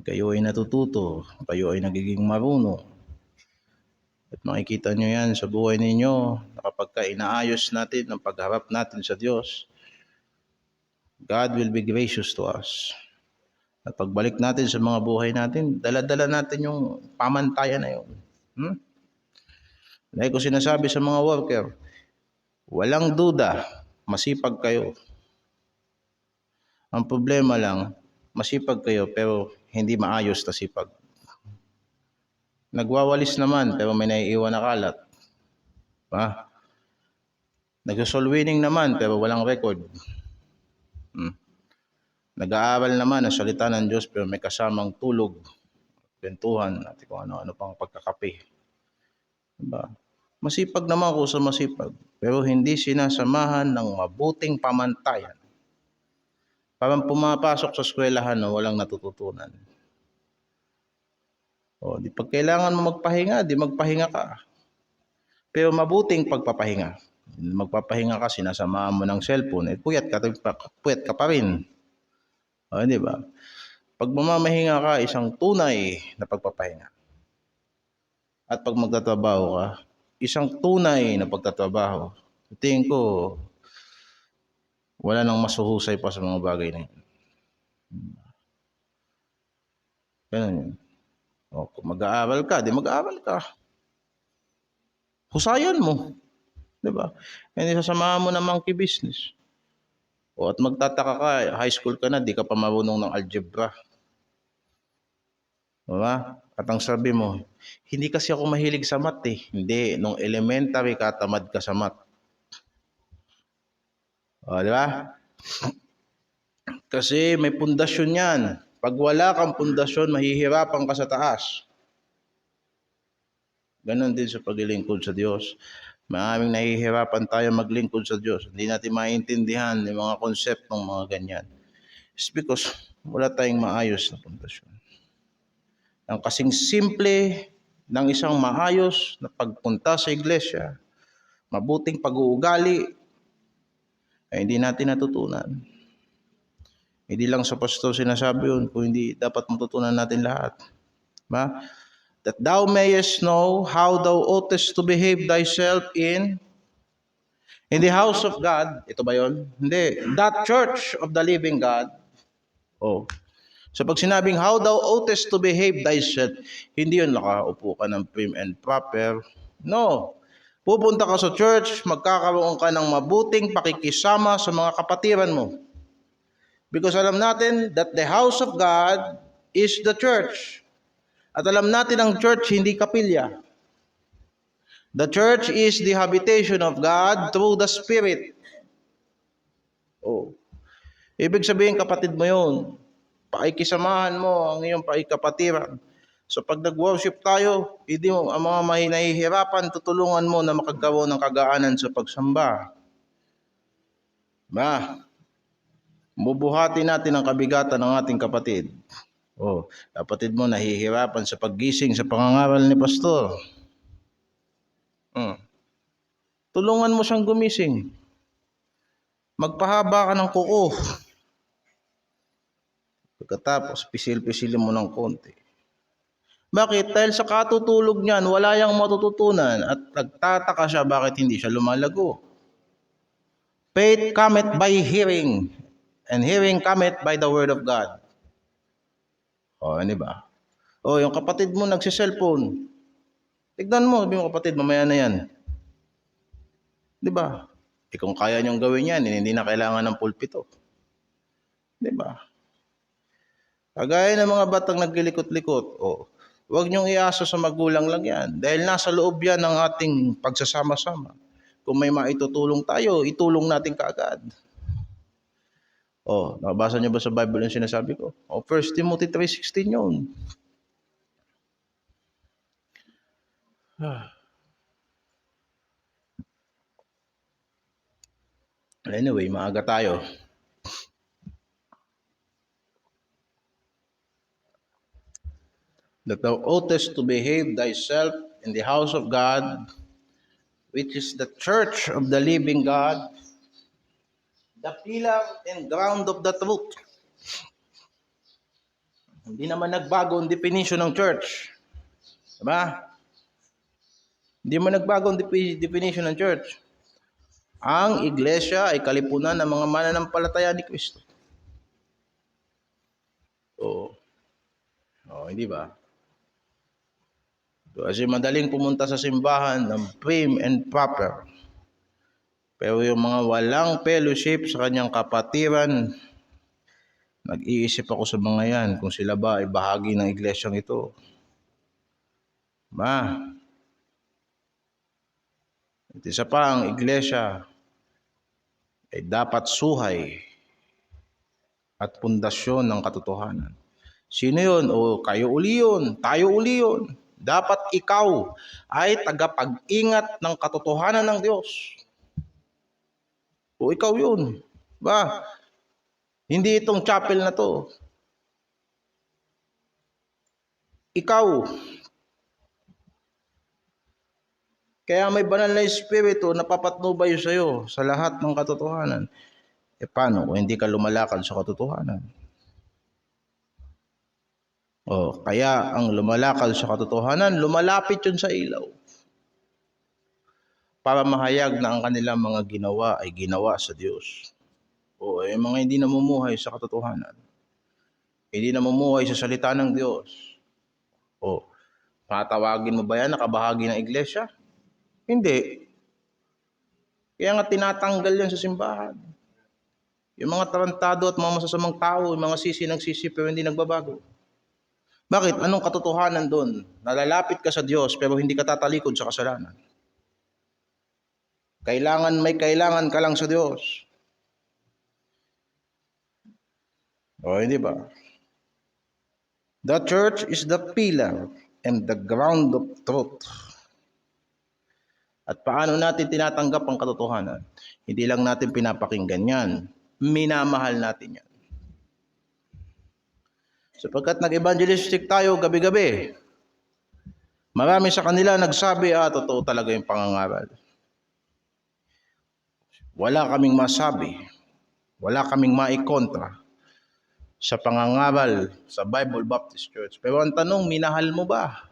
kayo ay natututo, kayo ay nagiging marunong. At makikita nyo yan sa buhay ninyo na kapag inaayos natin ang pagharap natin sa Diyos, God will be gracious to us. At pagbalik natin sa mga buhay natin, dala-dala natin yung pamantayan na yun. Dahil ko sinasabi sa mga worker, walang duda, masipag kayo. Ang problema lang, masipag kayo pero hindi maayos na sipag. Nagwawalis naman pero may naiiwan na kalat. Nag-soul winning naman pero walang record. Nag-aaral naman ang salita ng Diyos pero may kasamang tulog, kwentuhan, at kung ano-ano pang pagkakape. Diba? Masipag naman ako sa masipag pero hindi sinasamahan ng mabuting pamantayan. Parang pumapasok sa eskwelahan na walang natututunan. Di pag kailangan mo magpahinga, di magpahinga ka. Pero mabuting pagpapahinga. Magpapahinga ka, sinasamahan mo ng cellphone, puyat ka pa rin. Di ba? Pag mamamahinga ka, isang tunay na pagpapahinga. At pag magtatrabaho ka, isang tunay na pagtatrabaho. Tingin ko, wala nang masuhusay pa sa mga bagay na yun. Ganun yun. Kung mag-aaral ka, di mag-aaral ka. Husayan mo. Diba? Hindi sasamahan mo ng monkey business. At magtataka ka, high school ka na, di ka pa marunong ng algebra. Diba? At ang sabi mo, hindi kasi ako mahilig sa math eh. Hindi, nung elementary ka, tamad ka sa math. Diba? Kasi may pundasyon yan. Pag wala kang pundasyon, mahihirapan ka sa taas. Ganon din sa paglilingkod sa Diyos. Maraming nahihirapan tayo maglingkod sa Diyos. Hindi natin maintindihan yung mga konseptong mga ganyan. It's because wala tayong maayos na pundasyon. Ang kasing simple ng isang maayos na pagpunta sa iglesia, mabuting pag-uugali, ay hindi natin natutunan. Hindi lang sa pastor sinasabi yun, kung hindi dapat matutunan natin lahat. Ba? That thou mayest know how thou oughtest to behave thyself in the house of God. Ito ba yun? Hindi. That church of the living God. So pag sinabing how thou oughtest to behave thyself, hindi yun nakaupo ka ng prim and proper. No. Pupunta ka sa church, magkakaroon ka ng mabuting pakikisama sa mga kapatiran mo. Because alam natin that the house of God is the church. At alam natin ang church hindi kapilya. The church is the habitation of God through the Spirit. Ibig sabihin kapatid mo yun. Pakikisamahan mo ang iyong pakikapatiran. So pag nag-worship tayo, hindi mo ang mga nahihirapan, tutulungan mo na makagawa ng kagaanan sa pagsamba. Bubuhati natin ang kabigatan ng ating kapatid. Kapatid mo nahihirapan sa paggising sa pangangaral ni pastor. Tulungan mo siyang gumising. Magpahaba ka ng kuko. Pagkatapos, pisil-pisilin mo ng konti. Bakit? Dahil sa katutulog niyan, wala yang matututunan at nagtataka siya bakit hindi siya lumalago. Faith cometh by hearing, and hearing cometh by the word of God. Ano ba? Yung kapatid mo nagsi-cellphone. Tignan mo, sabi mo kapatid, mamaya na yan. Diba? Kung kaya niyong gawin yan, hindi na kailangan ng pulpito. Diba? Kagaya ng mga batang naglilikot-likot, huwag niyong iasa sa magulang lang yan. Dahil nasa loob yan ng ating pagsasama-sama. Kung may maitutulong tayo, itulong natin kaagad. Nabasa niyo ba sa Bible yung sinasabi ko? 1 Timothy 3:16 yun. Anyway, maaga tayo. That thou oughtest to behave thyself in the house of God, which is the church of the living God, the pillar and ground of the truth. Hindi naman nagbago ang definition ng church. Diba? Hindi naman nagbago ang definition ng church. Ang iglesia ay kalipunan ng mga mananampalataya ni Kristo. Hindi ba? Kasi madaling pumunta sa simbahan ng prim and proper. Pero yung mga walang fellowship sa kanyang kapatiran, nag-iisip ako sa mga yan kung sila ba ay bahagi ng iglesyang ito. At isa pa, ang iglesia ay dapat suhay at pundasyon ng katotohanan. Sino yun? Kayo uli yun, tayo uli yun. Dapat ikaw ay tagapag-ingat ng katotohanan ng Diyos. Ikaw yun. Hindi itong chapel na to. Ikaw. Kaya may banal na espiritu na papatnubay sa'yo sa lahat ng katotohanan. Paano kung hindi ka lumalakad sa katotohanan? Kaya ang lumalakad sa katotohanan, lumalapit yun sa ilaw. Para mahayag na ang kanilang mga ginawa ay ginawa sa Diyos. Mga hindi namumuhay sa katotohanan. Hindi namumuhay sa salita ng Diyos. Patawagin mo ba yan nakabahagi ng iglesia? Hindi. Kaya nga tinatanggal yan sa simbahan. Yung mga tarantado at mga masasamang tao, yung mga nagsisi pero hindi nagbabago. Bakit? Anong katotohanan doon? Nalalapit ka sa Diyos pero hindi ka tatalikod sa kasalanan. Kailangan ka lang sa Diyos. Hindi ba? The church is the pillar and the ground of truth. At paano natin tinatanggap ang katotohanan? Hindi lang natin pinapakinggan yan. Minamahal natin yan. Sapagkat nag-evangelistic tayo gabi-gabi. Marami sa kanila nagsabi, totoo talaga yung pangangaral. Wala kaming masabi. Wala kaming maikontra sa pangangaral sa Bible Baptist Church. Pero ang tanong, minahal mo ba?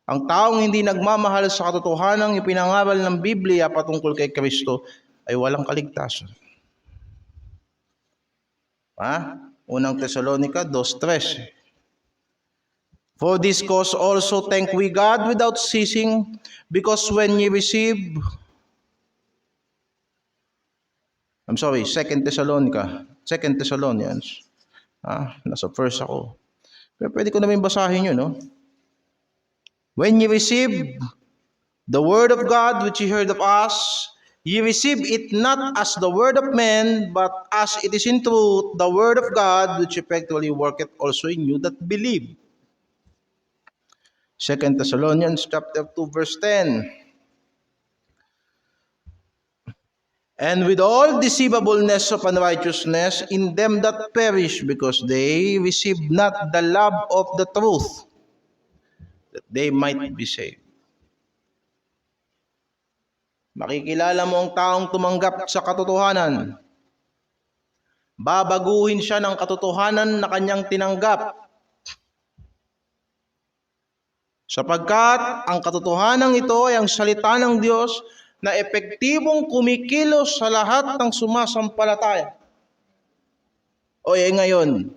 Ang taong hindi nagmamahal sa katotohanan yung pinangaral ng Biblia patungkol kay Kristo ay walang kaligtasan. Unang Tesalonica 2:13. For this cause also thank we God without ceasing, because when ye receive, 2 Thessalonians. Nasa first ako. Pero pwede ko namin basahin yun, no? When ye receive the word of God which ye heard of us, ye receive it not as the word of men, but as it is in truth the word of God, which effectually worketh also in you that believe. 2 Thessalonians chapter 2 verse 10. And with all deceivableness of unrighteousness in them that perish, because they receive not the love of the truth, that they might be saved. Makikilala mo ang taong tumanggap sa katotohanan. Babaguhin siya ng katotohanan na kanyang tinanggap. Sapagkat ang katotohanan ito ay ang salita ng Diyos na epektibong kumikilos sa lahat ng sumasampalataya. Ngayon,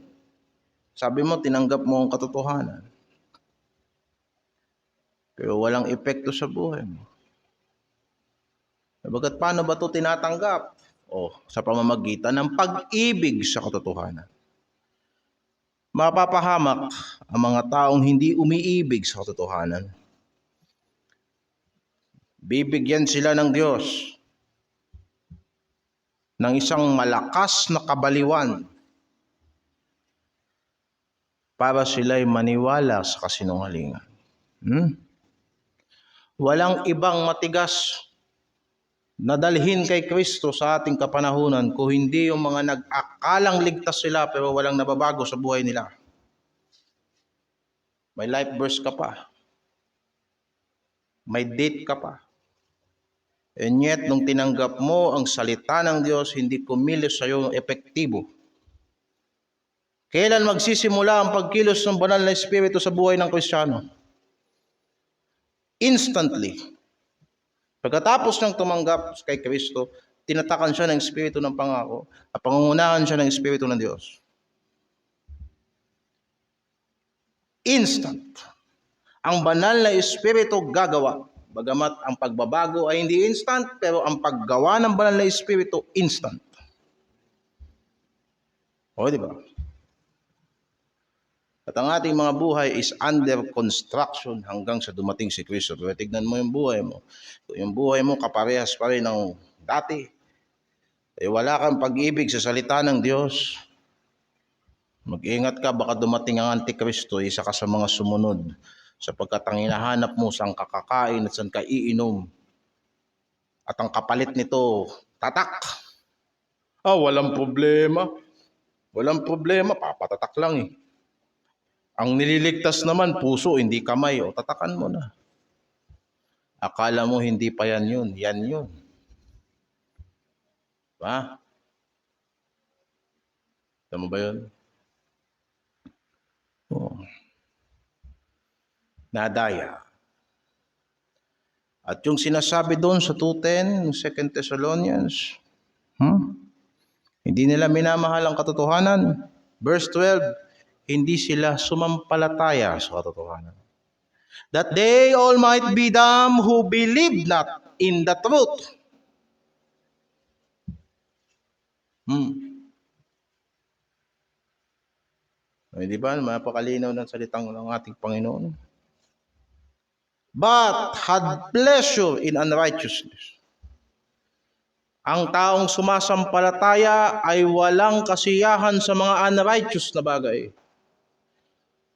sabi mo tinanggap mo ang katotohanan. Pero walang epekto sa buhay mo. Sabagat paano ba ito tinatanggap? Sa pamamagitan ng pag-ibig sa katotohanan. Mapapahamak ang mga taong hindi umiibig sa katotohanan. Bibigyan sila ng Diyos ng isang malakas na kabaliwan para sila'y maniwala sa kasinungalingan. Walang ibang matigas na dalhin kay Kristo sa ating kapanahunan kung hindi yung mga nag-akalang ligtas sila pero walang nababago sa buhay nila. May life verse ka pa. May date ka pa. And yet, nung tinanggap mo ang salita ng Diyos, hindi kumilos sa iyo epektibo. Kailan magsisimula ang pagkilos ng banal na Espiritu sa buhay ng Kristiyano? Instantly. Pagkatapos ng tumanggap kay Kristo, tinatakan siya ng Espiritu ng pangako at pangungunahan siya ng Espiritu ng Diyos. Instant. Ang banal na Espiritu gagawa. Bagamat ang pagbabago ay hindi instant, pero ang paggawa ng banal na Espiritu, instant. O, di ba? At ang ating mga buhay is under construction hanggang sa dumating si Kristo. Pero tignan mo yung buhay mo. Kung yung buhay mo kaparehas pa rin ng dati, wala kang pag-ibig sa salita ng Diyos. Mag-ingat ka, baka dumating ang Antikristo, isa ka sa mga sumunod. Sapagkat ang hinahanap mo saan kakakain at saan ka iinom. At ang kapalit nito, tatak. Walang problema. Walang problema, papatatak lang eh. Ang nililigtas naman, puso, hindi kamay. O tatakan mo na. Akala mo hindi pa yan yun. Yan yun. Diba? Tama ba yun? Nadaya. At yung sinasabi doon sa 2:10, 2 Thessalonians, hindi nila minamahal ang katotohanan. Verse 12, hindi sila sumampalataya sa katotohanan. That they all might be dumb who believe not in the truth. Di ba? Mapakalinaw ng salitang ng ating Panginoon. But had pleasure in unrighteousness. Ang taong sumasampalataya ay walang kasiyahan sa mga unrighteous na bagay.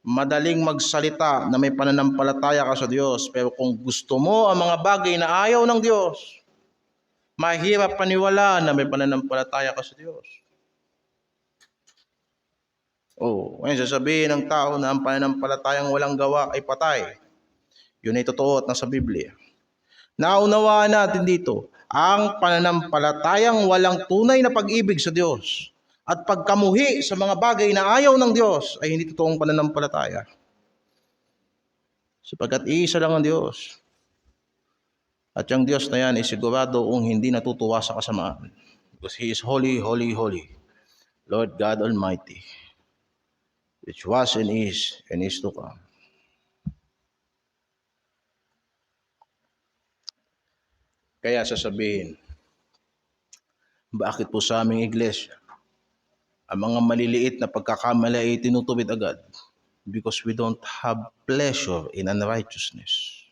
Madaling magsalita na may pananampalataya ka sa Diyos, pero kung gusto mo ang mga bagay na ayaw ng Diyos, mahirap paniwalaan na may pananampalataya ka sa Diyos. Ngayon sasabihin ng tao na ang pananampalatayang walang gawa ay patay. Yun ay totoo at nasa Biblia. Naunawaan natin dito, ang pananampalatayang walang tunay na pag-ibig sa Diyos at pagkamuhi sa mga bagay na ayaw ng Diyos ay hindi totoong pananampalataya. Sapagkat iisa lang ang Diyos. At yung Diyos na yan ay sigurado kung hindi natutuwa sa kasamaan. Because He is holy, holy, holy. Lord God Almighty, which was and is to come. Kaya sasabihin, bakit po sa aming iglesia, ang mga maliliit na pagkakamali ay tinutubid agad? Because we don't have pleasure in unrighteousness.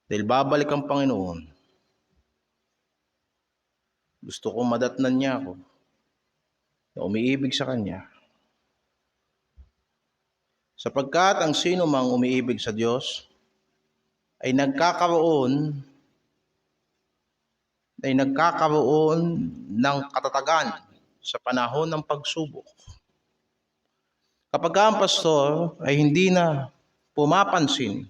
Dahil babalik ang Panginoon, gusto kong madatnan niya ako, na umiibig sa Kanya. Sapagkat ang sino mang umiibig sa Diyos, ay nagkakaroon ng katatagan sa panahon ng pagsubok. Kapag ang pastor ay hindi na pumapansin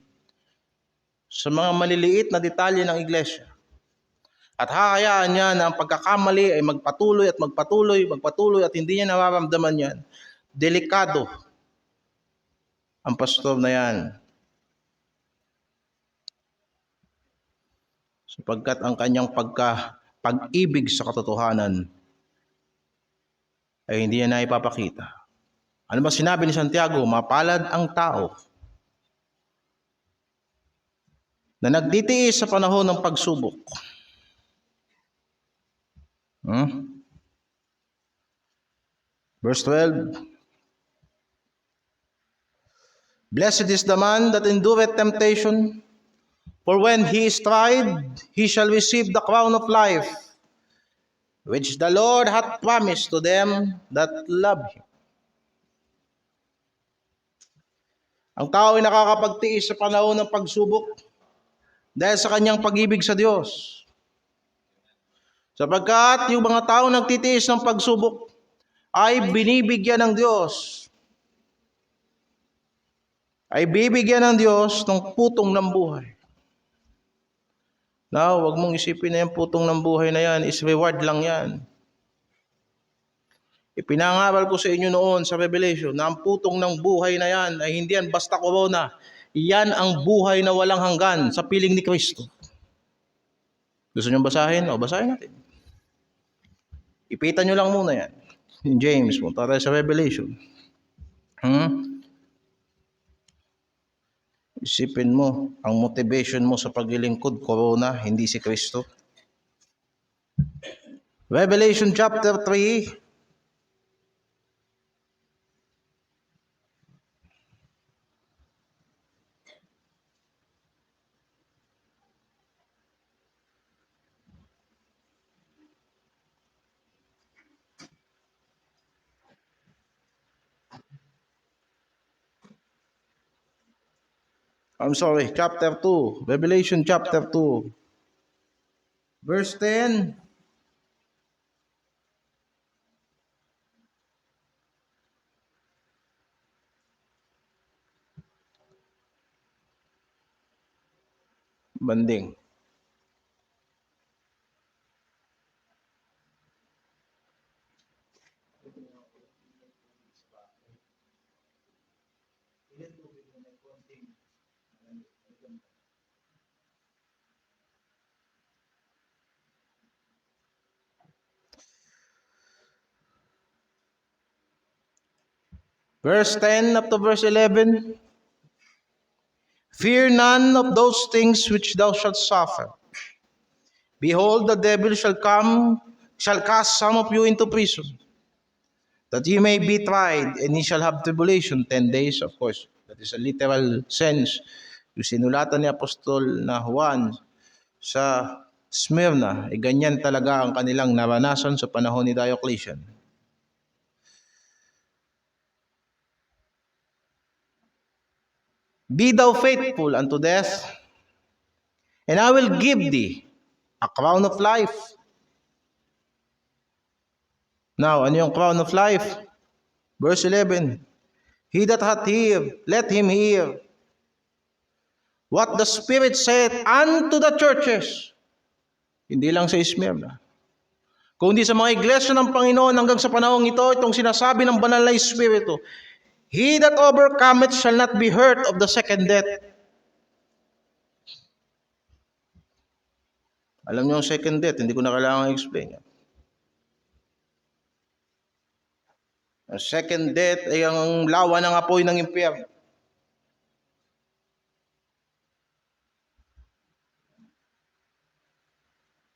sa mga maliliit na detalye ng iglesia at hahayaan niya na ang pagkakamali ay magpatuloy at hindi niya nararamdaman yan, delikado ang pastor na yan. Sapagkat ang kanyang pag-ibig sa katotohanan ay hindi niya na ipapakita. Ano ba sinabi ni Santiago? Mapalad ang tao na nagtitiis sa panahon ng pagsubok. Verse 12. Blessed is the man that endureth temptation, for when he is tried, he shall receive the crown of life, which the Lord hath promised to them that love Him. Ang tao ay nakakapagtiis sa panahon ng pagsubok dahil sa kanyang pag-ibig sa Diyos. Sapagkat yung mga tao nagtitiis ng pagsubok ay binibigyan ng Diyos. Ay bibigyan ng Diyos ng putong ng buhay. Now, wag mong isipin na yung putong ng buhay na yan is reward lang yan. Ipinangaral ko sa inyo noon sa Revelation na ang putong ng buhay na yan ay hindi yan basta corona. Yan ang buhay na walang hanggan sa piling ni Kristo. Gusto nyo basahin? O, basahin natin. Ipitan nyo lang muna yan. In James, punta tayo sa Revelation. Isipin mo, ang motivation mo sa paglilingkod, corona, hindi si Kristo. Revelation chapter 3. I'm sorry, chapter 2. Revelation chapter 2. Verse 10. Banding. Verse 10 up to verse 11. Fear none of those things which thou shalt suffer. Behold, the devil shall cast some of you into prison, that ye may be tried, and ye shall have tribulation 10 days. Of course, that is a literal sense. Yung sinulatan ni Apostol na Juan sa Smyrna, ganyan talaga ang kanilang naranasan sa panahon ni Diocletian. Be thou faithful unto death, and I will give thee a crown of life. Now, ano yung crown of life? Verse 11. He that hath ear, let him hear what the Spirit saith unto the churches. Hindi lang sa Smyrna, kundi sa mga iglesia ng Panginoon hanggang sa panahong ito, itong sinasabi ng banal na Espiritu. He that overcometh shall not be hurt of the second death. Alam niyo ang second death, hindi ko na kailangan explain yan. Ang second death ay ang lawa ng apoy ng impyerno.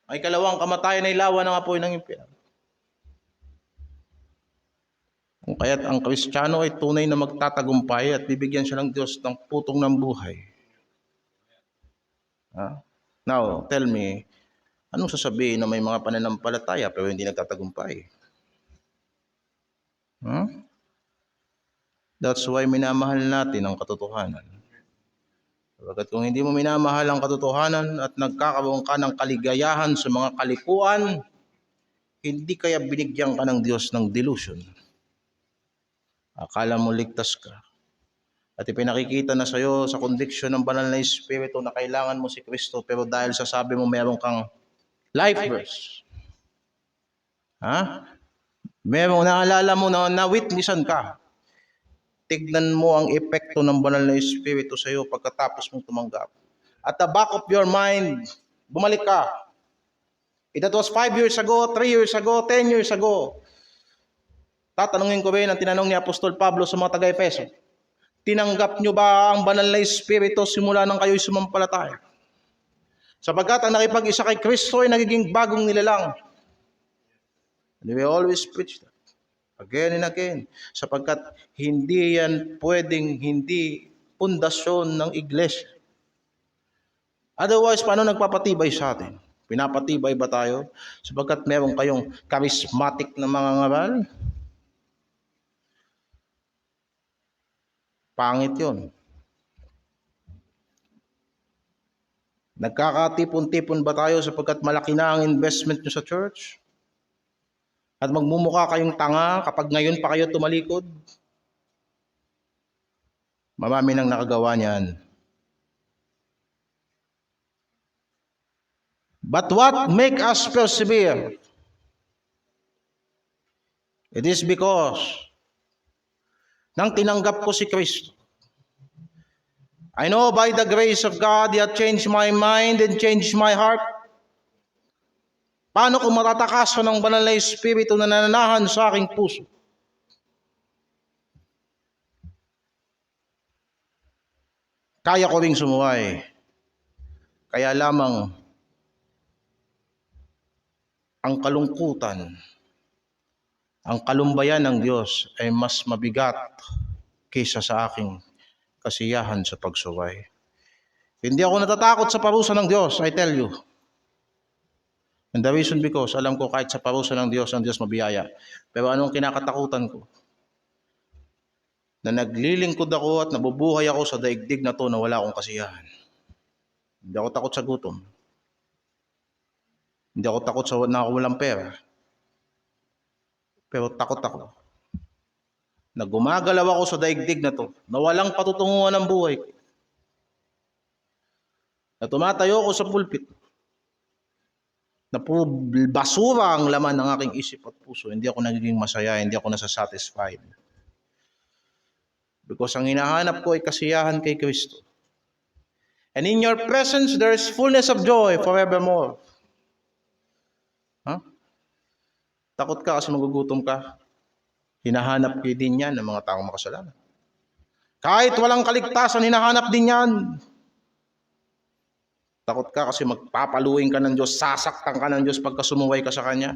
Ay kalawang kamatayan ay lawa ng apoy ng impyerno. Kung kaya't ang Kristiyano ay tunay na magtatagumpay at bibigyan siya ng Diyos ng putong ng buhay. Now, tell me, anong sasabihin na may mga pananampalataya pero hindi nagtatagumpay? That's why minamahal natin ang katotohanan. Sapagkat kung hindi mo minamahal ang katotohanan at nagkakaroon ka ng kaligayahan sa mga kalikuan, hindi kaya binigyan ka ng Diyos ng delusion. Akala mo ligtas ka. At ipinakikita na sa iyo sa conviction ng banal na Espiritu na kailangan mo si Kristo, pero dahil sa sabi mo meron kang life verse. Merong naalala mo na na-witnessan ka. Tignan mo ang epekto ng banal na Espiritu sa iyo pagkatapos mong tumanggap. At the back of your mind, bumalik ka. If that was 5 years ago, 3 years ago, 10 years ago, tatanungin ko rin ang tinanong ni Apostol Pablo sa mga taga-Efeso. Tinanggap nyo ba ang banal na Espiritu simula nang kayo'y sumampalataya? Sapagkat ang nakipag-isa kay Kristo ay nagiging bagong nilalang. And we always preach that again and again. Sapagkat hindi yan pwedeng hindi pundasyon ng iglesia. Otherwise, paano nagpapatibay sa atin? Pinapatibay ba tayo? Sapagkat meron kayong charismatic na mga ngaral? Pangit yun. Nagkakatipon-tipon ba tayo sapagkat malaki na ang investment nyo sa church? At magmumukha kayong tanga kapag ngayon pa kayo tumalikod? Marami nang nakagawa niyan. But what make us persevere It is because nang tinanggap ko si Kristo. I know by the grace of God, He had changed my mind and changed my heart. Paano ko matatakasan ng banal na Espiritu na nananahan sa aking puso? Kaya ko ring sumuway. Kaya lamang ang kalungkutan, ang kalumbayan ng Diyos ay mas mabigat kaysa sa aking kasiyahan sa pagsuway. Hindi ako natatakot sa parusa ng Diyos, I tell you. And the reason because, alam ko kahit sa parusa ng Diyos, ang Diyos mabiyaya. Pero anong kinakatakutan ko? Na naglilingkod ako at nabubuhay ako sa daigdig na to na wala akong kasiyahan. Hindi ako takot sa gutom. Hindi ako takot sa walang pera. Pero takot ako na gumagalaw ako sa daigdig na to, na walang patutunguhan ng buhay ko. Na tumatayo ako sa pulpit, na puro basura ang laman ng aking isip at puso. Hindi ako nagiging masaya, hindi ako nasasatisfied. Because ang hinahanap ko ay kasiyahan kay Kristo. And in your presence, there is fullness of joy forevermore. Huh? Takot ka kasi magugutom ka. Hinahanap din yan ng mga taong makasalanan. Kahit walang kaligtasan, hinahanap din yan. Takot ka kasi magpapaluin ka ng Diyos, sasaktan ka ng Diyos pagka sumuway ka sa Kanya.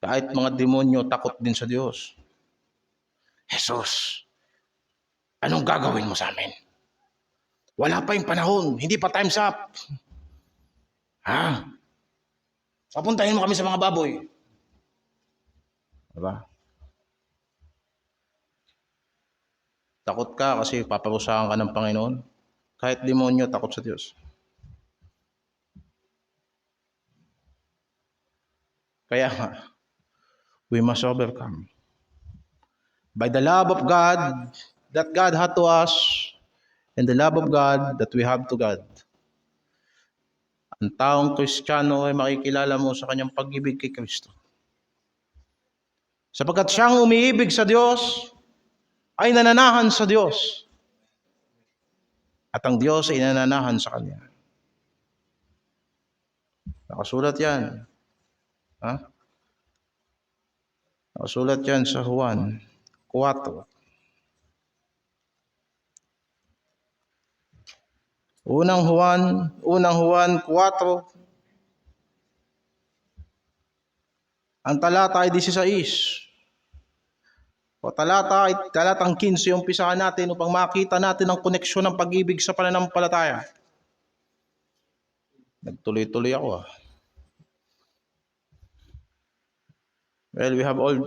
Kahit mga demonyo, takot din sa Diyos. Jesus, anong gagawin mo sa amin? Wala pa yung panahon, hindi pa time's up. Ha? Papuntahin mo kami sa mga baboy. Diba? Takot ka kasi paparusahan ka ng Panginoon. Kahit demonyo, takot sa Diyos. Kaya we must overcome. By the love of God that God had to us, and the love of God that we have to God. Ang taong Kristiyano ay makikilala mo sa kanyang pag-ibig kay Kristo. Sapagkat siyang umiibig sa Diyos, ay nananahan sa Diyos. At ang Diyos ay nananahan sa Kanya. Nakasulat yan. Ha? Nakasulat yan sa Juan 4. Unang Juan 4. Ang talata ay 16. O talatang 15 yung umpisahan natin upang makita natin ang koneksyon ng pag-ibig sa pananampalataya. Nagtuloy-tuloy ako. Well,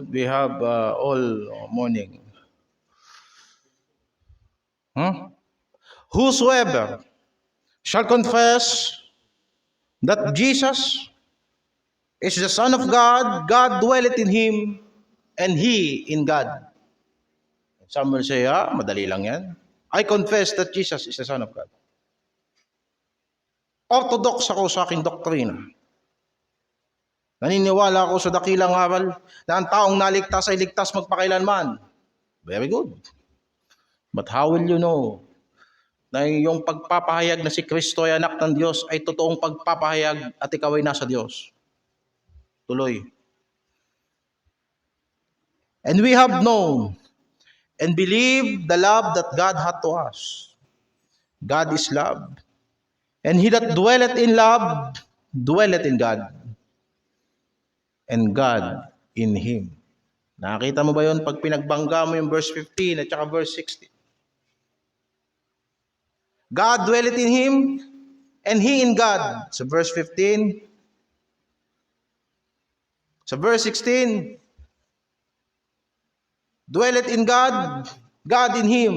we have all morning. Whosoever shall confess that Jesus is the Son of God, God dwelleth in him, and he in God. Some will say, madali lang yan. I confess that Jesus is the Son of God. Orthodox ako sa aking doktrina. Naniniwala ako sa dakilang aral na ang taong naligtas ay ligtas magpakailanman. Very good. But how will you know na yung pagpapahayag na si Kristo ay anak ng Diyos ay totoong pagpapahayag at ikaw ay nasa Diyos? Tuloy. And we have known and believed the love that God had to us. God is love. And he that dwelleth in love, dwelleth in God. And God in him. Nakita mo ba yun pag pinagbangga mo yung verse 15 at saka verse 16? God dwelleth in him, and he in God. Sa verse 15. Sa verse 16. Dwelleth in God, God in him.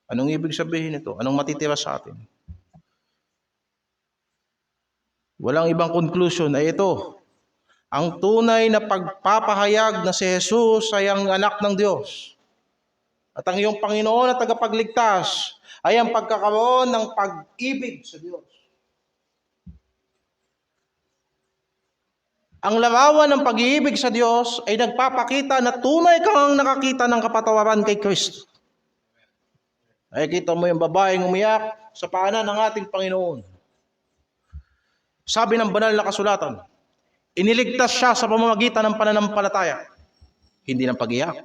Anong ibig sabihin nito? Anong matitira sa atin? Walang ibang conclusion ay ito. Ang tunay na pagpapahayag na si Jesus ay ang anak ng Diyos. At ang iyong Panginoon at tagapagligtas ay ang pagkakaroon ng pag-ibig sa Diyos. Ang larawan ng pag-iibig sa Diyos ay nagpapakita na tunay kang nakakita ng kapatawaran kay Kristo. Ay kita mo yung babaeng umiyak sa paanan ng ating Panginoon. Sabi ng banal na kasulatan, iniligtas siya sa pamamagitan ng pananampalataya, hindi ng pag-iyak.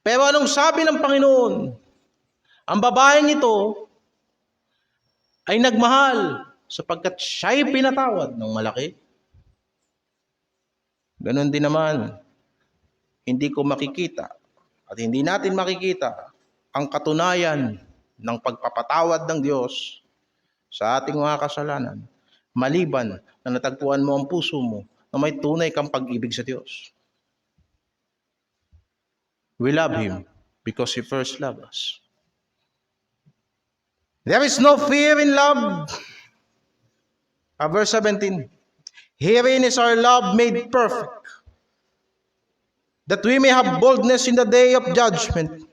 Pero anong sabi ng Panginoon? Ang babaeng ito ay nagmahal sapagkat siya'y pinatawad ng malaki. Ganon din naman, hindi ko makikita at hindi natin makikita ang katunayan ng pagpapatawad ng Diyos sa ating mga kasalanan, maliban na natagpuan mo ang puso mo na may tunay kang pag-ibig sa Diyos. We love Him because He first loved us. There is no fear in love. Verse 17. Herein is our love made perfect, that we may have boldness in the day of judgment,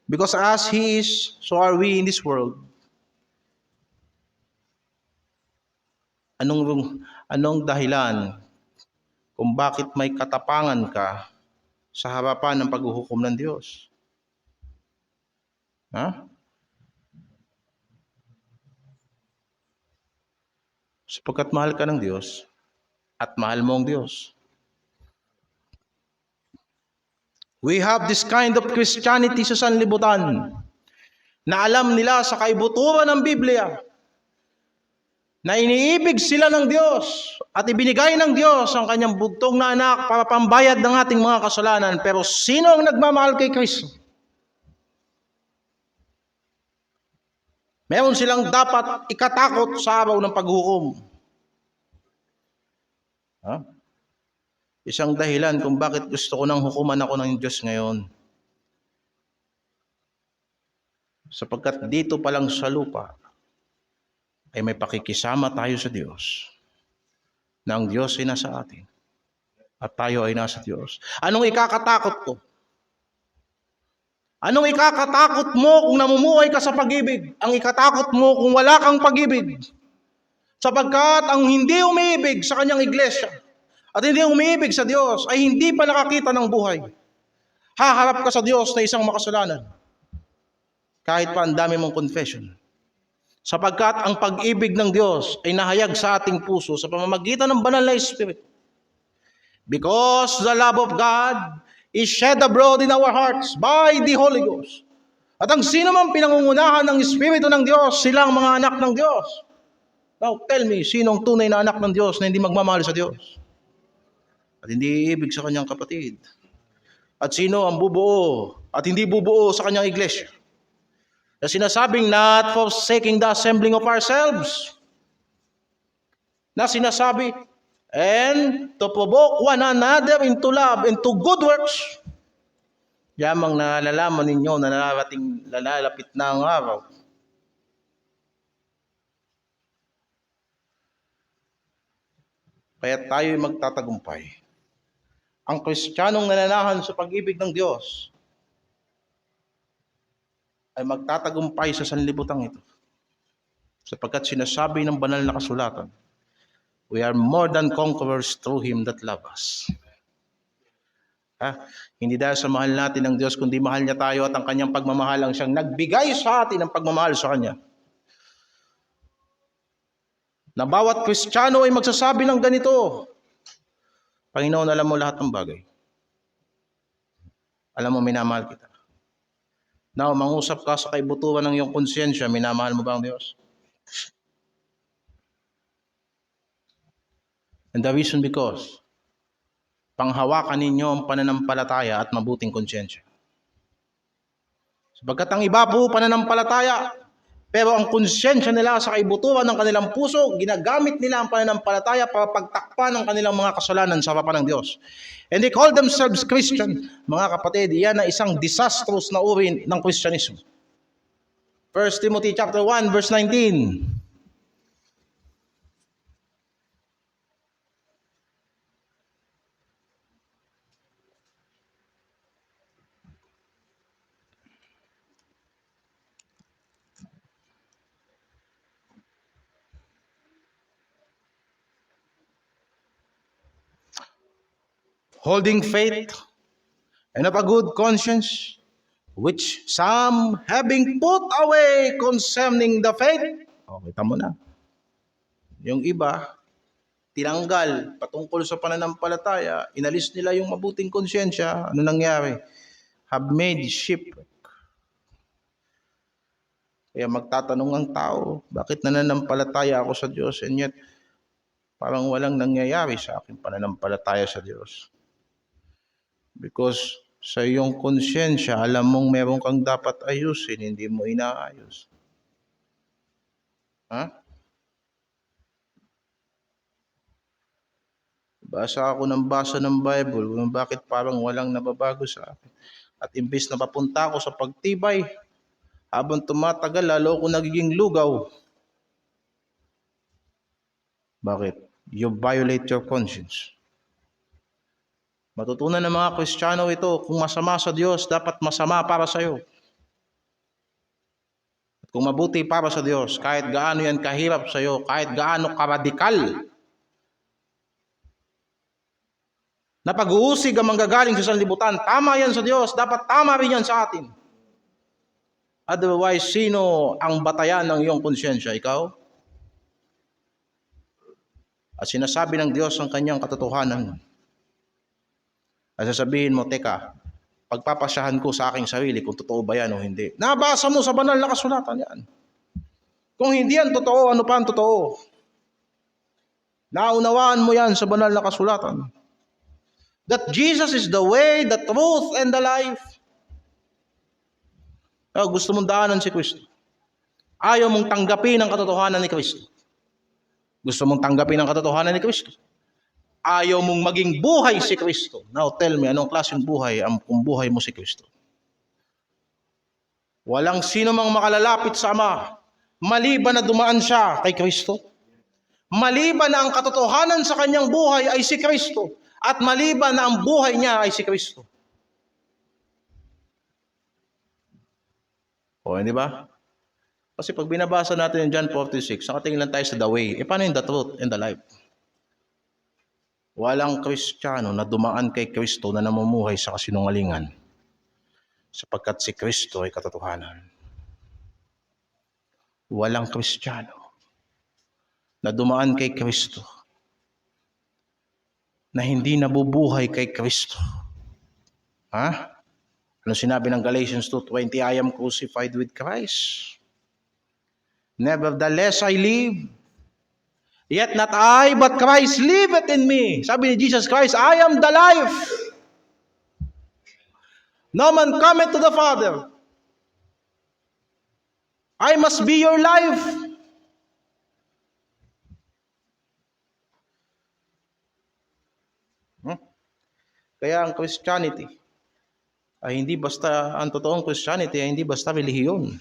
because as He is, so are we in this world. Anong dahilan kung bakit may katapangan ka sa harapan ng paghuhukom ng Diyos? Sapagkat mahal ka ng Diyos at mahal mo ang Diyos. We have this kind of Christianity sa sanlibutan na alam nila sa kaibuturan ng Biblia na iniibig sila ng Diyos at ibinigay ng Diyos ang kanyang bugtong na anak para pambayad ng ating mga kasalanan. Pero sino ang nagmamahal kay Kristo? Meron silang dapat ikatakot sa araw ng paghukom. Isang dahilan kung bakit gusto ko nang hukuman ako ng Diyos ngayon. Sapagkat dito pa lang sa lupa ay may pakikisama tayo sa Diyos na ang Diyos ay nasa atin at tayo ay nasa Diyos. Anong ikakatakot ko? Anong ikakatakot mo kung namumuhay ka sa pag-ibig? Ang ikatakot mo kung wala kang pag-ibig. Sapagkat ang hindi umiibig sa kanyang iglesia at hindi umiibig sa Diyos ay hindi pa nakakita ng buhay. Haharap ka sa Diyos na isang makasalanan. Kahit pa ang dami mong confession. Sapagkat ang pag-ibig ng Diyos ay nahayag sa ating puso sa pamamagitan ng banal na Espiritu. Because the love of God is shed abroad in our hearts by the Holy Ghost. At ang sino man pinangungunahan ng Espiritu ng Diyos, silang mga anak ng Diyos. Now tell me, sinong tunay na anak ng Diyos na hindi magmamahal sa Diyos? At hindi iibig sa kanyang kapatid? At sino ang bubuo at hindi bubuo sa kanyang iglesia? Na sinasabing not forsaking the assembling of ourselves. Na sinasabi, and to provoke one another into love and to good works. Yamang nalalaman ninyo na nalalapit na ang araw. Kaya tayo'y magtatagumpay. Ang Kristiyanong nananahan sa pag-ibig ng Diyos ay magtatagumpay sa sanlibutan ito. Sapagkat sinasabi ng banal na kasulatan, we are more than conquerors through Him that love us. Hindi dahil sa mahal natin ng Diyos, kundi mahal niya tayo at ang kanyang pagmamahal ang siyang nagbigay sa atin ng pagmamahal sa Kanya. Na bawat Kristiyano ay magsasabi ng ganito, Panginoon, alam mo lahat ng bagay. Alam mo, minamahal kita. Now, mangusap ka sa kaibuturan ng iyong konsyensya, minamahal mo ba ang Diyos? And the reason because, panghawakan ninyo ang pananampalataya at mabuting konsyensya. Sapagkat ang iba po pananampalataya, pero ang konsyensya nila sa kaibuturan ng kanilang puso, ginagamit nila ang pananampalataya para pagtakpan ng kanilang mga kasalanan sa harapan ng Diyos. And they call themselves Christian. Mga kapatid, iyan na isang disastrous na uri ng Kristyanismo. 1 Timothy chapter 1 verse 19. holding faith and of a good conscience, which some having put away concerning the faith. O, kita mo na. Yung iba, tinanggal patungkol sa pananampalataya, inalis nila yung mabuting konsyensya. Ano nangyari? Have made shipwreck. Kaya magtatanong ang tao, bakit nananampalataya ako sa Diyos and yet parang walang nangyayari sa aking pananampalataya sa Diyos? Because sa iyong konsyensya, alam mong meron kang dapat ayusin, hindi mo inaayos. Ha? Basa ako ng basa ng Bible, bakit parang walang nababago sa akin? At imbis na papunta ako sa pagtibay, habang tumatagal, lalo ako nagiging lugaw. Bakit? You violate your conscience. Matutunan ng mga Kristiyano ito, kung masama sa Diyos, dapat masama para sa iyo. At kung mabuti para sa Diyos, kahit gaano yan kahirap sa iyo, kahit gaano karadikal, na pag-uusig ang manggagaling sa sanlibutan, tama yan sa Diyos, dapat tama rin yan sa atin. Otherwise, sino ang batayan ng iyong konsyensya? Ikaw? At sinasabi ng Diyos ang kanyang katotohanan. At sasabihin mo, teka, pagpapasyahan ko sa aking sarili kung totoo ba yan o hindi. Nabasa mo sa banal na kasulatan yan. Kung hindi yan totoo, ano pa ang totoo? Naunawaan mo yan sa banal na kasulatan. That Jesus is the way, the truth, and the life. Gusto mong daanan si Kristo. Ayaw mong tanggapin ang katotohanan ni Kristo. Gusto mong tanggapin ang katotohanan ni Kristo. Ayaw mong maging buhay si Kristo. Now tell me, anong klaseng buhay kung buhay mo si Kristo? Walang sino mang makalalapit sa Ama, maliban na dumaan siya kay Kristo. Maliban na ang katotohanan sa kanyang buhay ay si Kristo. At maliban na ang buhay niya ay si Kristo. O, hindi ba? Kasi pag binabasa natin yung John 46, nakatingin lang tayo sa the way. Paano yung the truth and the life? Walang Kristiyano na dumaan kay Kristo na namumuhay sa kasinungalingan. Sapagkat si Kristo ay katotohanan. Walang Kristiyano na dumaan kay Kristo na hindi nabubuhay kay Kristo. Ha? Ano sinabi ng Galatians 2:20? I am crucified with Christ. Nevertheless I live. Yet not I, but Christ liveth in me. Sabi ni Jesus Christ, I am the life. No man cometh to the Father. I must be your life. Kaya ang Christianity ay hindi basta, ang totoong Christianity ay hindi basta relihiyon.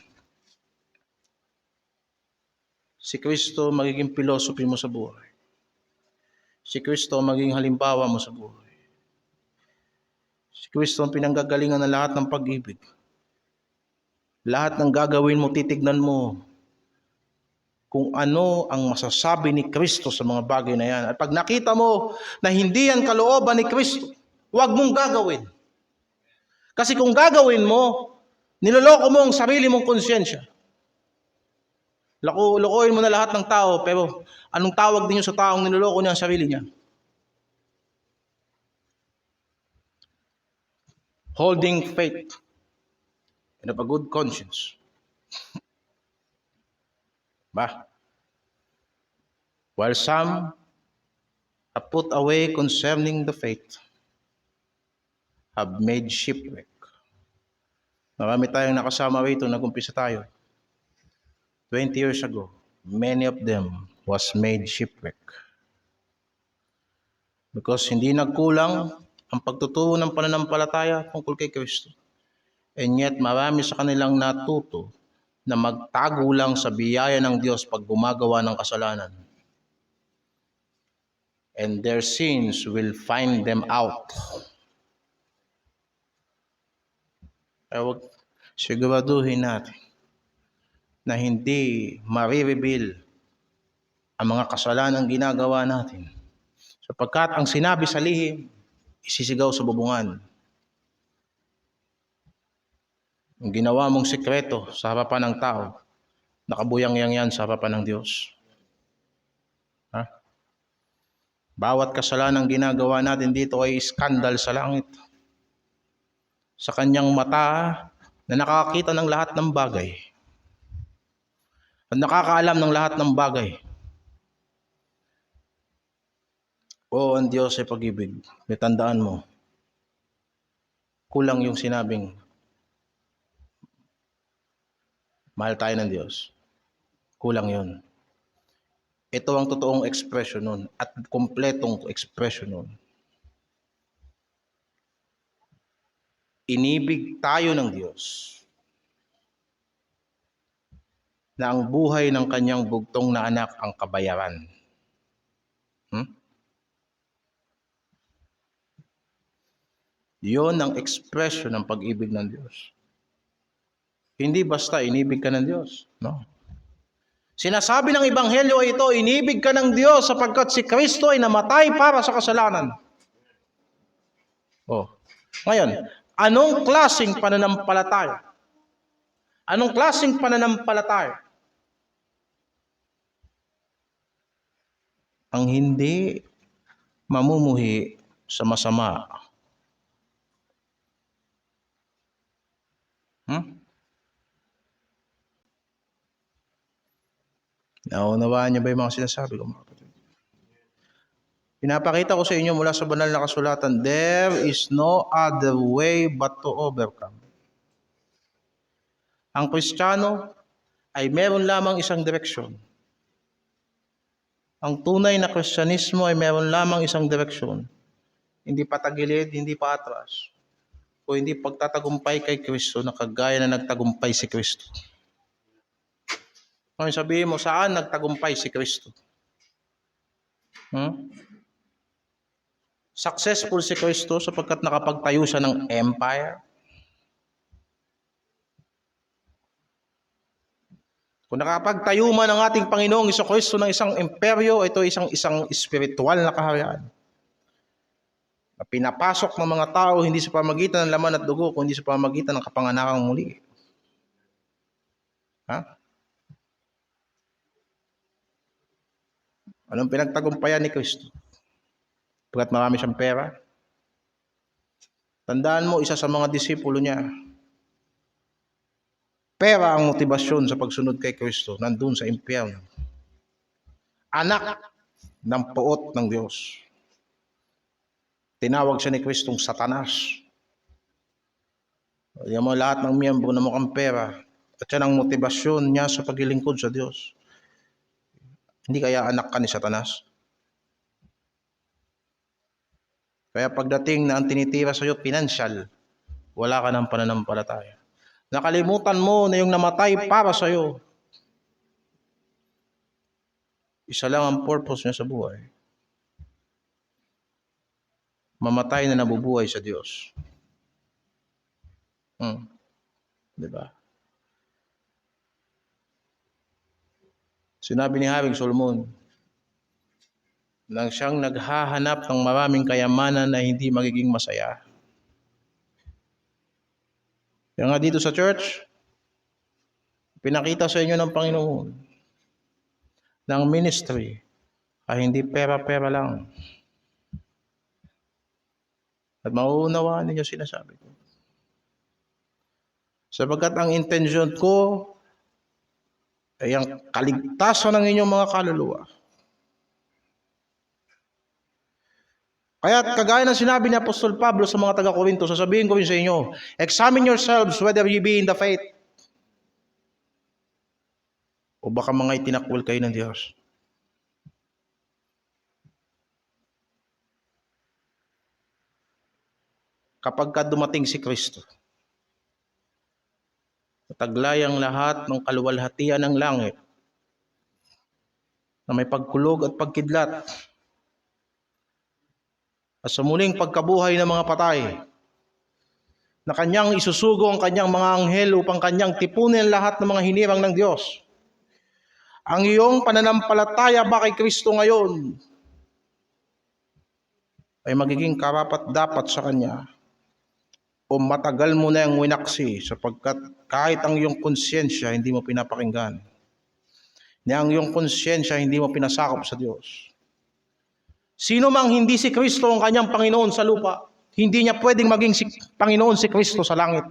Si Kristo magiging philosophy mo sa buhay. Si Kristo magiging halimbawa mo sa buhay. Si Kristo ang pinanggagalingan ng lahat ng pag-ibig. Lahat ng gagawin mo, titignan mo kung ano ang masasabi ni Kristo sa mga bagay na yan. At pag nakita mo na hindi yan kalooban ni Kristo, huwag mong gagawin. Kasi kung gagawin mo, niloloko mo ang sarili mong konsyensya. Lokohin mo na lahat ng tao, pero anong tawag din sa taong niloloko niya ang sarili niya? Holding faith and of a good conscience. Ba? While some have put away concerning the faith, have made shipwreck. Marami tayong nakasama rito, nag-umpisa tayo. 20 years ago, many of them was made shipwreck. Because hindi nagkulang ang pagtuturo ng pananampalataya tungkol kay Kristo. And yet, marami sa kanilang natuto na magtago lang sa biyaya ng Diyos pag gumagawa ng kasalanan. And their sins will find them out. Kaya huwag siguraduhin natin na hindi marireveal ang mga kasalanang ginagawa natin. Sapagkat ang sinabi sa lihim, isisigaw sa bubungan. Yung ginawa mong sikreto sa harapan ng tao, nakabuyang-yang yan sa harapan ng Diyos. Ha? Bawat kasalanang ginagawa natin dito ay iskandal sa langit. Sa kanyang mata na nakakakita ng lahat ng bagay. At nakakaalam ng lahat ng bagay. O ang Diyos ay pag-ibig. Tandaan mo, kulang yung sinabing mahal tayo ng Diyos. Kulang yun. Ito ang totoong expression nun at kompletong expression nun. Inibig tayo ng Diyos na ang buhay ng kanyang bugtong na anak ang kabayaran. Yon ang expression ng pag-ibig ng Diyos. Hindi basta inibig ka ng Diyos. No. Sinasabi ng Ebanghelyo ito, inibig ka ng Diyos sapagkat si Kristo ay namatay para sa kasalanan. Ngayon, anong klaseng pananampalataya? Anong klaseng pananampalataya? Ang hindi mamumuhi sa masama. Naunawaan niyo ba yung mga sinasabi ko, mga kapatid? Pinapakita ko sa inyo mula sa banal na kasulatan, there is no other way but to overcome. Ang Kristiyano ay meron lamang isang direksyon. Ang tunay na Kristyanismo ay meron lamang isang direksyon. Hindi patagilid, hindi paatras. O hindi pagtatagumpay kay Kristo na kagaya na nagtagumpay si Kristo. Ngayon sabihin mo, saan nagtagumpay si Kristo? Successful si Kristo sapagkat nakapagtayo siya ng empire. Kung nakapagtayo man ang ating Panginoong Jesucristo ng isang imperyo, ito isang spiritual na kaharian. Na pinapasok ng mga tao hindi sa pamamagitan ng laman at dugo, kundi sa pamamagitan ng kapanganakang muli. Anong pinagtagumpayan ni Kristo? Pagkat marami siyang pera. Tandaan mo, isa sa mga disipulo niya, pera ang motibasyon sa pagsunod kay Kristo, nandun sa impyerno. Anak ng puot ng Diyos. Tinawag siya ni Kristong Satanas. Yan mo lahat ng miyembro na mukhang pera, at yan ang motibasyon niya sa paglilingkod sa Diyos. Hindi kaya anak ka ni Satanas? Kaya pagdating na ang tinitira sa iyo, financial, wala ka ng pananampalataya. Nakalimutan mo na yung namatay para sa iyo. Isa lang ang purpose niya sa buhay. Mamatay na nabubuhay sa Diyos. Diba? Sinabi ni Haring Solomon, nang siyang naghahanap ng maraming kayamanan na hindi magiging masaya. Kaya nga dito sa church, pinakita sa inyo ng Panginoon ng ministry ay hindi pera-pera lang. At mauunawaan ninyo sinasabi ko. Sapagkat ang intensyon ko ay ang kaligtasan ng inyong mga kaluluwa. Kaya kagaya ng sinabi ni Apostol Pablo sa mga taga-Korinto, sasabihin ko rin sa inyo, examine yourselves whether ye be in the faith. O baka mga itinakwil kayo ng Diyos. Kapag dumating si Kristo, taglay ang lahat ng kaluwalhatian ng langit na may pagkulog at pagkidlat at sa muling pagkabuhay ng mga patay na kanyang isusugo ang kanyang mga anghel upang kanyang tipunin lahat ng mga hinirang ng Diyos. Ang iyong pananampalataya ba kay Kristo ngayon ay magiging karapat-dapat sa Kanya o matagal mo na yung winaksi sapagkat kahit ang iyong konsyensya hindi mo pinapakinggan, na ang iyong konsyensya hindi mo pinasakop sa Diyos. Sino mang hindi si Kristo ang kanyang Panginoon sa lupa, hindi niya pwedeng maging Panginoon si Kristo sa langit.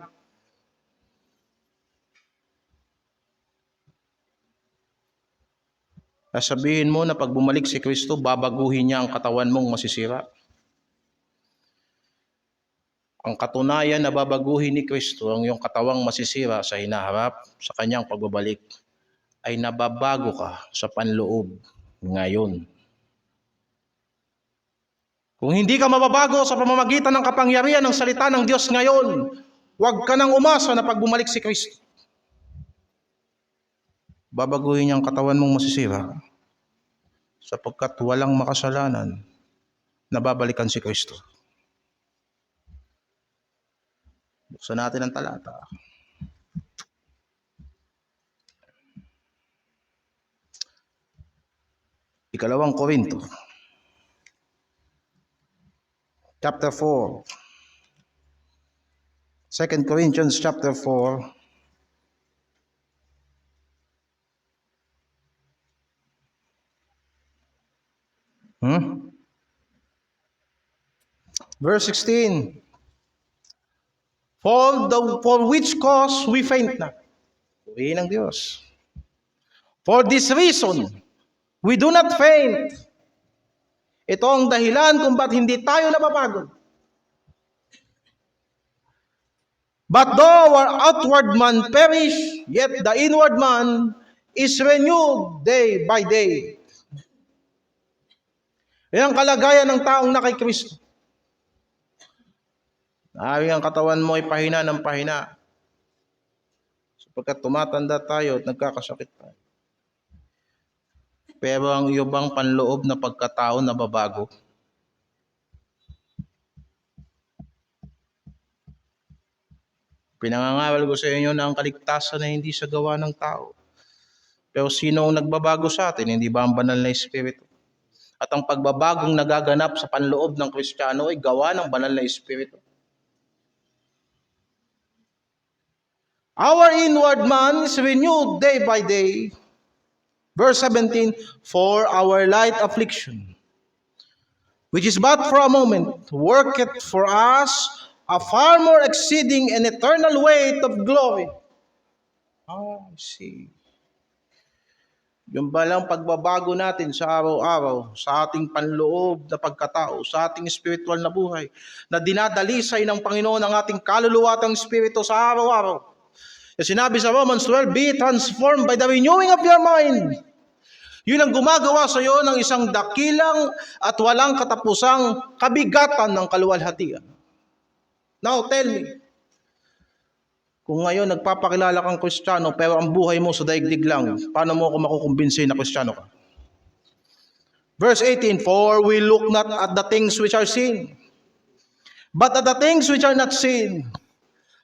Sabihin mo na pag bumalik si Kristo, babaguhin niya ang katawan mong masisira. Ang katunayan na babaguhin ni Kristo ang iyong katawang masisira sa hinaharap sa kanyang pagbabalik ay nababago ka sa panloob ngayon. Kung hindi ka mababago sa pamamagitan ng kapangyarihan ng salita ng Diyos ngayon, huwag ka nang umasa na pag bumalik si Kristo, babaguhin niya ang katawan mong masisira sapagkat walang makasalanan na babalikan si Kristo. Buksan natin ang talata. Ikalawang Korinto, chapter 4. 2 Corinthians chapter 4. Verse 16. For which cause we faint not. Purihin ng Diyos. For this reason, we do not faint. Ito ang dahilan kung ba't hindi tayo napapagod. But though our outward man perish, yet the inward man is renewed day by day. Yan ang kalagayan ng taong na kay Kristo. Ang katawan mo ay pahina ng pahina. Sapagkat tumatanda tayo at nagkakasakit tayo. Pero ang iyo bang panloob na pagkatao na babago? Pinangangaral ko sa inyo na ang kaligtasan ay hindi sa gawa ng tao. Pero sino ang nagbabago sa atin? Hindi ba ang banal na Espiritu? At ang pagbabagong nagaganap sa panloob ng Kristiyano ay gawa ng banal na Espiritu. Our inward man is renewed day by day. Verse 17, for our light affliction, which is but for a moment, worketh for us a far more exceeding and eternal weight of glory. See. Yung balang pagbabago natin sa araw-araw, sa ating panloob na pagkatao, sa ating spiritual na buhay, na dinadalisay ng Panginoon ang ating kaluluwa at ang spirito sa araw-araw. Sinabi sa Romans 12, be transformed by the renewing of your mind. Yun ang gumagawa sa iyo ng isang dakilang at walang katapusang kabigatan ng kaluwalhatian. Now tell me, kung ngayon nagpapakilala kang Kristiyano pero ang buhay mo sa daigdig lang, paano mo ako makukumbinsi na Kristiyano ka? Verse 18, for we look not at the things which are seen, but at the things which are not seen.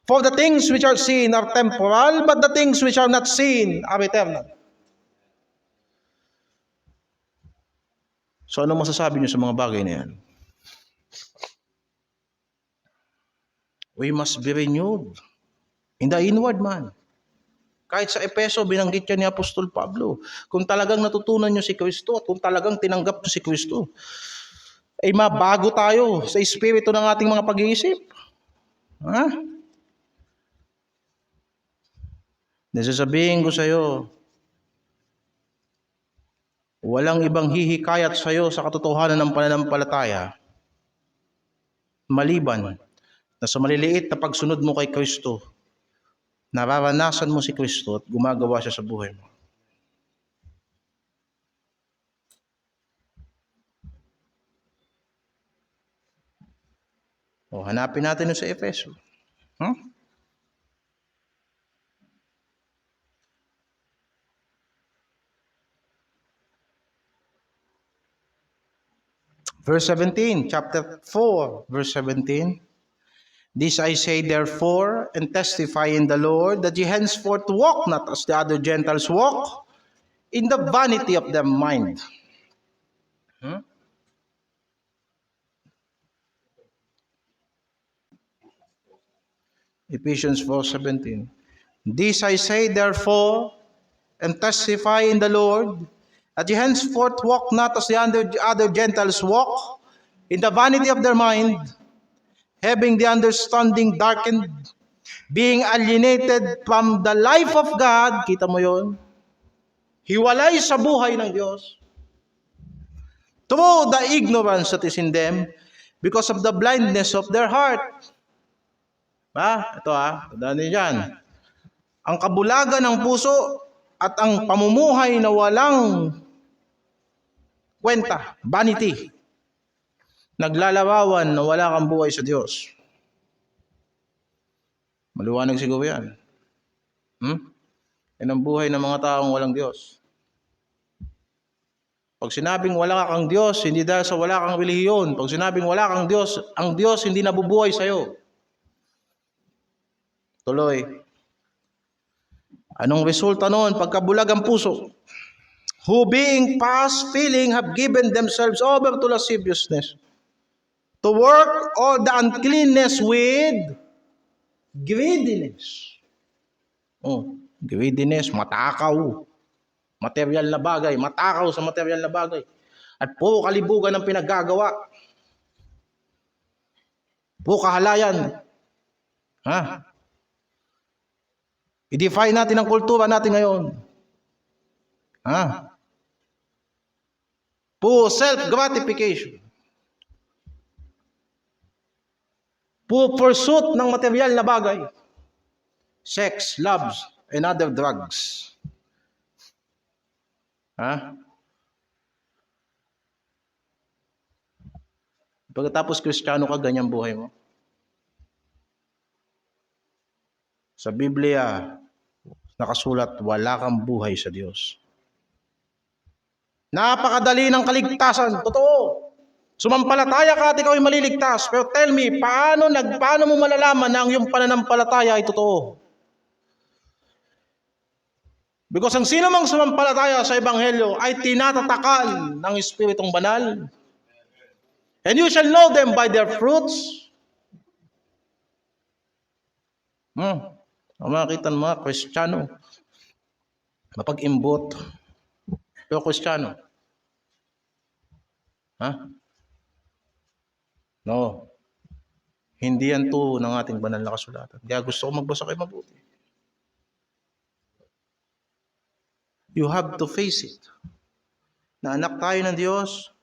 For the things which are seen are temporal, but the things which are not seen are eternal. So ano masasabi niyo sa mga bagay na yan? We must be renewed in the inward man. Kahit sa Efeso, binanggit yan ni Apostol Pablo. Kung talagang natutunan nyo si Kristo at kung talagang tinanggap nyo si Kristo, ay mabago tayo sa espiritu ng ating mga pag-iisip. Nasasabihin ko sa iyo, walang ibang hihikayat sa iyo sa katotohanan ng pananampalataya maliban na sa maliliit na pagsunod mo kay Kristo, nararanasan mo si Kristo at gumagawa siya sa buhay mo. Hanapin natin sa Efeso. Verse 17, chapter 4, verse 17. This I say therefore, and testify in the Lord, that ye henceforth walk not as the other Gentiles walk, in the vanity of their mind. Ephesians 4:17. This I say therefore, and testify in the Lord, that ye henceforth walk not as the other Gentiles walk, in the vanity of their mind, having the understanding darkened, being alienated from the life of God. Kita mo yon? Hiwalay sa buhay ng Diyos through the ignorance that is in them, because of the blindness of their heart. Ito tandaan niyo dyan. Ang kabulagan ng puso at ang pamumuhay na walang kwenta, vanity. Naglalawawan na wala kang buhay sa Diyos. Maliwanag siguro yan. Yan ang buhay ng mga taong walang Diyos. Pag sinabing wala kang Diyos, hindi dahil sa wala kang relihiyon. Pag sinabing wala kang Diyos, ang Diyos hindi nabubuhay sa'yo. Tuloy. Anong resulta noon? Pagkabulag ang puso. Who being past feeling have given themselves over to lasciviousness, to work all the uncleanness with greediness. Greediness, matakaw. Material na bagay, matakaw sa material na bagay. At puro kalibugan ang pinaggagawa. Puro kahalayan. I-define natin ang kultura natin ngayon. Puro self-gratification. Puro pursuit ng material na bagay. Sex, loves, and other drugs. Pagkatapos Kristiyano ka, ganyan buhay mo. Sa Biblia, nakasulat, wala kang buhay sa Diyos. Napakadali ng kaligtasan. Totoo. Sumampalataya ka at ikaw ay maliligtas. Pero tell me, paano mo malalaman na ang iyong pananampalataya ay totoo? Because ang sino mang sumampalataya sa Ebanghelyo ay tinatatakan ng Espiritong Banal. And you shall know them by their fruits. Ang makikita ng mga Kristiyano, mapag-imbot. Pero Kristiyano. No. Hindi yan to ng ating banal na kasulatan. Kaya gusto ko magbasa kayo mabuti. You have to face it. Na anak tayo ng Diyos,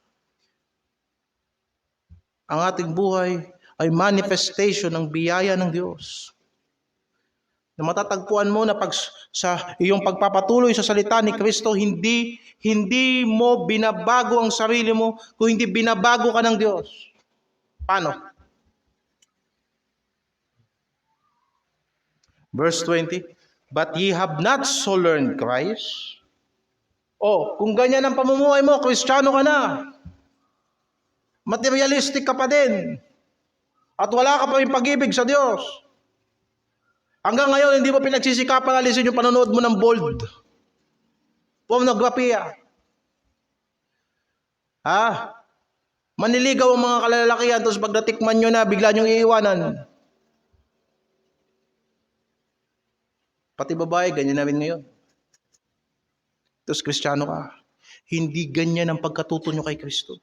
ang ating buhay ay manifestation ng biyaya ng Diyos. Na matatagpuan mo na sa iyong pagpapatuloy sa salita ni Kristo, hindi mo binabago ang sarili mo, kung hindi binabago ka ng Diyos. Paano? Verse 20, but ye have not so learned Christ. Kung ganyan ang pamumuhay mo, Kristiyano ka na. Materialistic ka pa din. At wala ka pa rin pag-ibig sa Diyos. Hanggang ngayon, hindi mo pinagsisikapan alisin yung panonood mo ng bold. Pornographiya. Maniligaw ang mga kalalakihan, tapos pag natikman nyo na, bigla nyong iiwanan. Pati babae, ganyan namin ngayon. Tapos Kristiyano ka. Hindi ganyan ang pagkatuto nyo kay Kristo.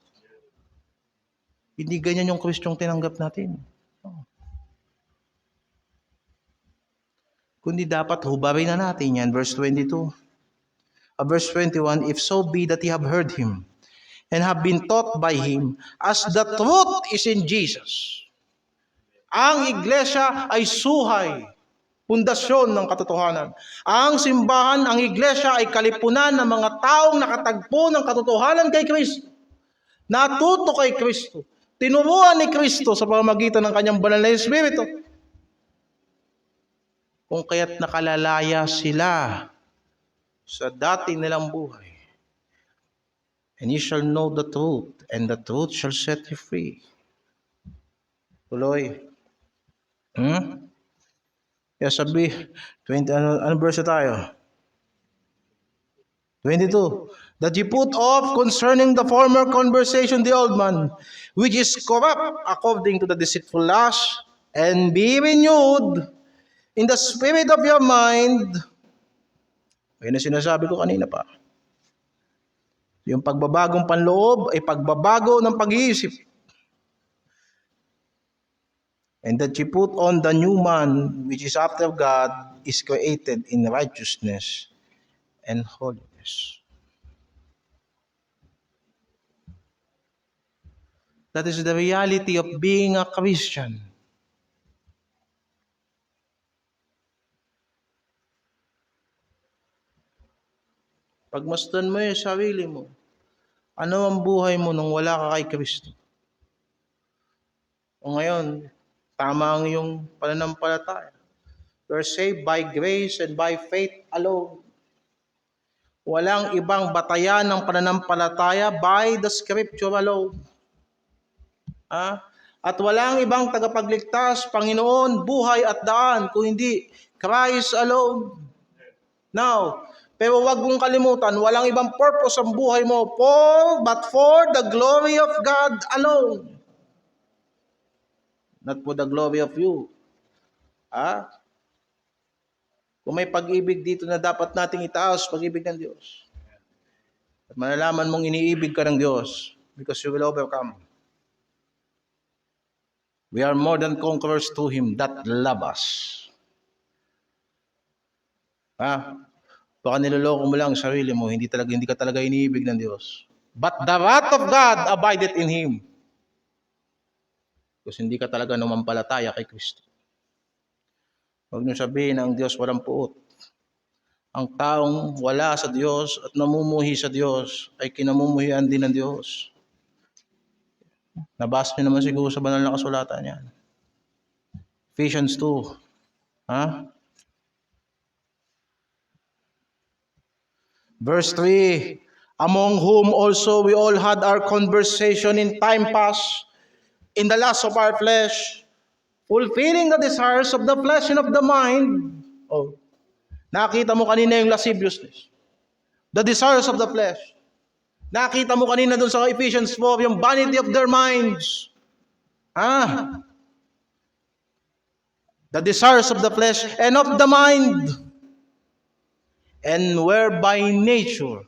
Hindi ganyan yung Kristong tinanggap natin. Kundi dapat hubarin na natin yan. Verse 22. Verse 21, if so be that ye have heard him, and have been taught by him, as the truth is in Jesus. Ang iglesia ay suhay, pundasyon ng katotohanan. Ang simbahan, ang iglesia ay kalipunan ng mga taong nakatagpo ng katotohanan kay Kristo. Natuto kay Kristo. Tinuruan ni Kristo sa pamamagitan ng kanyang banal na Espiritu. Kung kaya't nakalalaya sila sa dati nilang buhay. And you shall know the truth, and the truth shall set you free. Tuloy. Kaya sabi, 20, ano verse tayo? 22. That you put off concerning the former conversation the old man, which is corrupt according to the deceitful lust, and be renewed In the spirit of your mind, ayun na sinasabi ko kanina pa, yung pagbabagong panloob ay pagbabago ng pag-iisip. And that you put on the new man, which is after God, is created in righteousness and holiness. That is the reality of being a Christian. Pagmasdan mo yung sarili mo, ano ang buhay mo nung wala ka kay Kristo? O ngayon, tama ang iyong pananampalataya. You're saved by grace and by faith alone. Walang ibang batayan ng pananampalataya by the scripture alone. At walang ibang tagapagligtas, Panginoon, buhay at daan, kung hindi Christ alone. Now, pero wag mong kalimutan, walang ibang purpose ang buhay mo but for the glory of God alone. Not for the glory of you. Kung may pag-ibig dito na dapat nating itaas, pag-ibig ng Diyos. At malalaman mong iniibig ka ng Diyos because you will overcome. We are more than conquerors to Him that love us. Baka niloloko mo lang ang sarili mo, hindi ka talaga iniibig ng Diyos. But the wrath of God abideth in Him. Kasi hindi ka talaga numampalataya kay Kristo. Huwag niyo sabihin na ang Diyos walang puot. Ang taong wala sa Diyos at namumuhi sa Diyos ay kinamumuhian din ng Diyos. Nabasa niyo naman siguro sa banal na kasulatan yan. Ephesians 2. Verse 3, among whom also we all had our conversation in time past, in the lust of our flesh, fulfilling the desires of the flesh and of the mind. Nakita mo kanina yung lasciviousness. The desires of the flesh. Nakita mo kanina dun sa Ephesians 4, yung vanity of their minds. The desires of the flesh and of the mind. And were by nature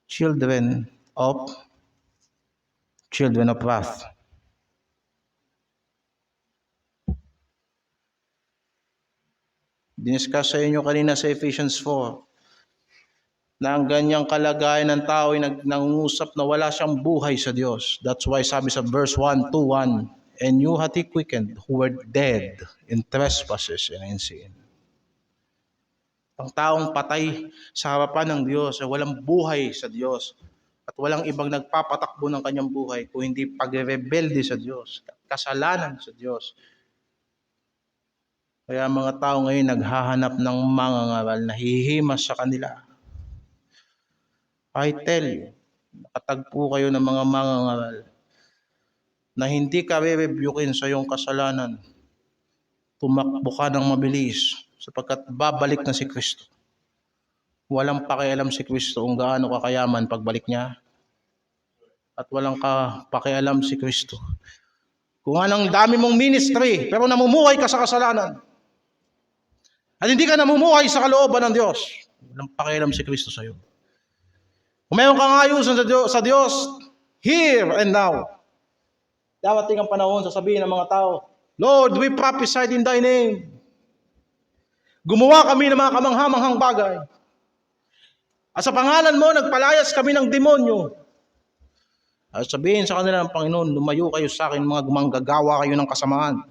children of wrath. Diniscuss sa inyo kanina sa Ephesians 4 na ang ganyang kalagayan ng tao ay nangungusap na wala siyang buhay sa Diyos. That's why sabi sa verse 1:1, and you hath He quickened who were dead in trespasses and in sin. Ang taong patay sa harapan ng Diyos ay walang buhay sa Diyos at walang ibang nagpapatakbo ng kanyang buhay kung hindi pagrebelde sa Diyos, kasalanan sa Diyos. Kaya mga tao ngayon naghahanap ng mangangaral na hihimas sa kanila. I tell you, nakatagpo kayo ng mga mangangaral na hindi ka re-rebukein sa iyong kasalanan. Tumakbo ka ng mabilis sapagkat babalik na si Kristo. Walang pakialam si Kristo kung gaano kakayaman pagbalik niya. At walang pakialam si Kristo kung anong dami mong ministry pero namumuhay ka sa kasalanan. At hindi ka namumuhay sa kalooban ng Diyos. Walang pakialam si Kristo sa iyo. Kung mayroon kang ayusan sa Diyos, here and now. Dawating ang panahon, sasabihin ng mga tao, Lord, we prophesied in Thy name. Gumawa kami ng mga kamanghamanghang bagay. At sa pangalan mo, nagpalayas kami ng demonyo. At sabihin sa kanila ng Panginoon, lumayo kayo sa akin, mga gumanggagawa kayo ng kasamaan.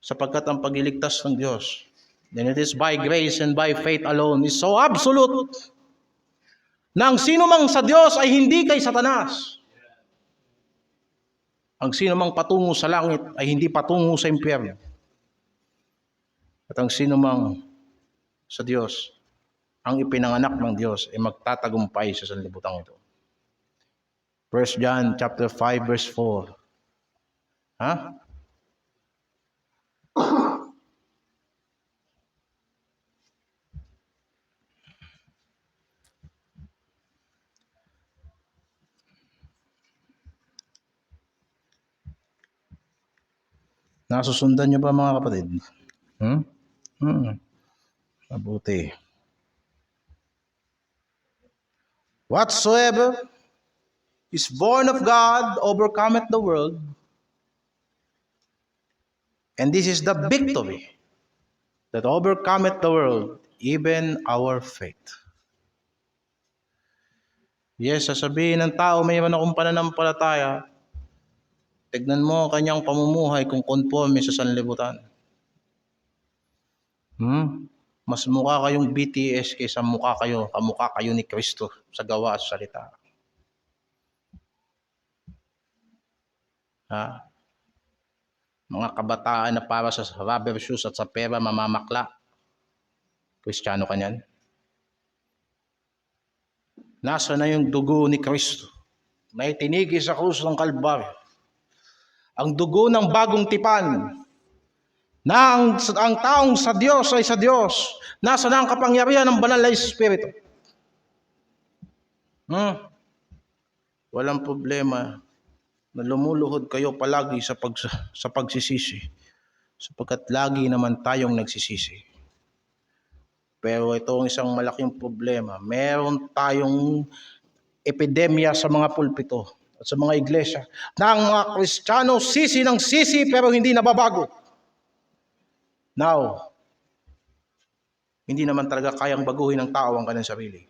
Sapagkat ang pagliligtas ng Diyos, then it is by grace and by faith alone, is so absolute na ang sino mang sa Diyos ay hindi kay Satanas. Ang sino mang patungo sa langit ay hindi patungo sa impyerno. At ang sino mang sa Diyos, ang ipinanganak ng Diyos ay magtatagumpay sa sanlibutan ito. 1 John chapter 5 verse 4. Nasusundan niyo ba mga kapatid? Hmm? Mabuti. Whatsoever is born of God overcometh the world, and this is the victory that overcometh the world, even our faith. Yes, sasabihin ng tao, mayroon akong pananampalataya. Tignan mo ang kanyang pamumuhay kung conforme sa sanlibutan. Mas mukha kayong BTS kaysa kamukha kayo ni Kristo sa gawa at salita. Ha? Mga kabataan na para sa rubber shoes at sa pera mamamakla. Kristiyano ka niyan? Nasa na yung dugo ni Kristo na itinigi sa krus ng Kalbaryo? Ang dugo ng bagong tipan na ang taong sa Diyos ay sa Diyos. Nasa na ang kapangyarihan ng banal na Espiritu? Walang problema na lumuluhod kayo palagi sa pagsisisi, sapagkat lagi naman tayong nagsisisi. Pero ito ang isang malaking problema. Meron tayong epidemya sa mga pulpito at sa mga iglesia na ang mga Kristiyano sisi ng sisi pero hindi nababago. Now, hindi naman talaga kayang baguhin ng tao ang kanyang sarili.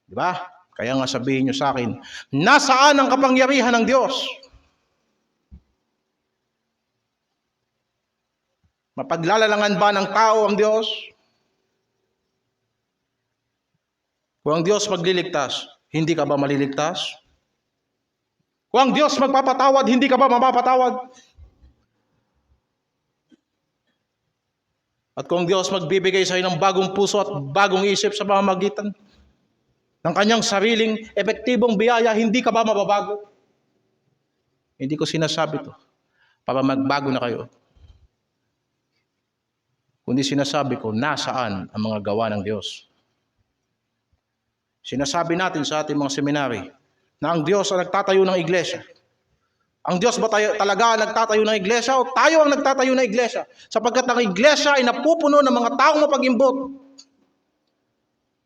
Di ba? Kaya nga sabihin nyo sa akin, nasaan ang kapangyarihan ng Diyos? Mapaglalalangan ba ng tao ang Diyos? Kung ang Diyos magliligtas, hindi ka ba maliligtas? Kung ang Diyos magpapatawad, hindi ka ba mapapatawad? At kung Diyos magbibigay sa iyo ng bagong puso at bagong isip sa pamamagitan ng kanyang sariling epektibong biyaya, hindi ka ba mababago? Hindi ko sinasabi to para magbago na kayo. Kundi sinasabi ko, nasaan ang mga gawa ng Diyos? Sinasabi natin sa ating mga seminary na ang Diyos ang nagtatayo ng iglesia. Ang Diyos ba talaga ang nagtatayo ng iglesia o tayo ang nagtatayo ng iglesia? Sapagkat ang iglesia ay napupuno ng mga taong mapagimbot.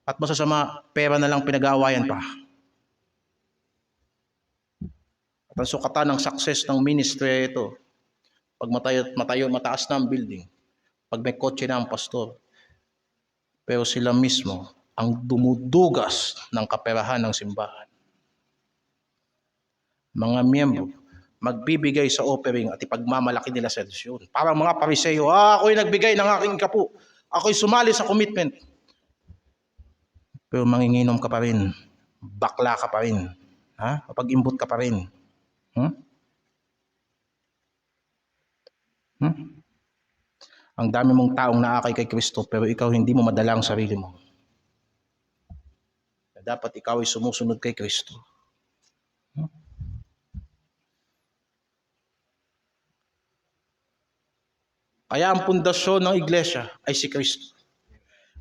At masasama, pera na lang pinag-aawayan pa. At ang sukatan ng success ng ministry ito, pag mataas na ang building, pag may kotse na ang pastor, pero sila mismo ang dumudugas ng kaperahan ng simbahan. Mga miyembro, magbibigay sa offering at ipagmamalaki nila sa Diyos. Parang mga Pariseo, ako'y nagbigay ng aking kapo. Ako'y sumali sa commitment. Pero manginginom ka pa rin. Bakla ka pa rin. Mapag-imbot ka pa rin. Ang dami mong taong naakay kay Kristo, pero ikaw hindi mo madala ang sarili mo. Dapat ikaw ay sumusunod kay Kristo. Kaya ang pundasyon ng iglesia ay si Kristo.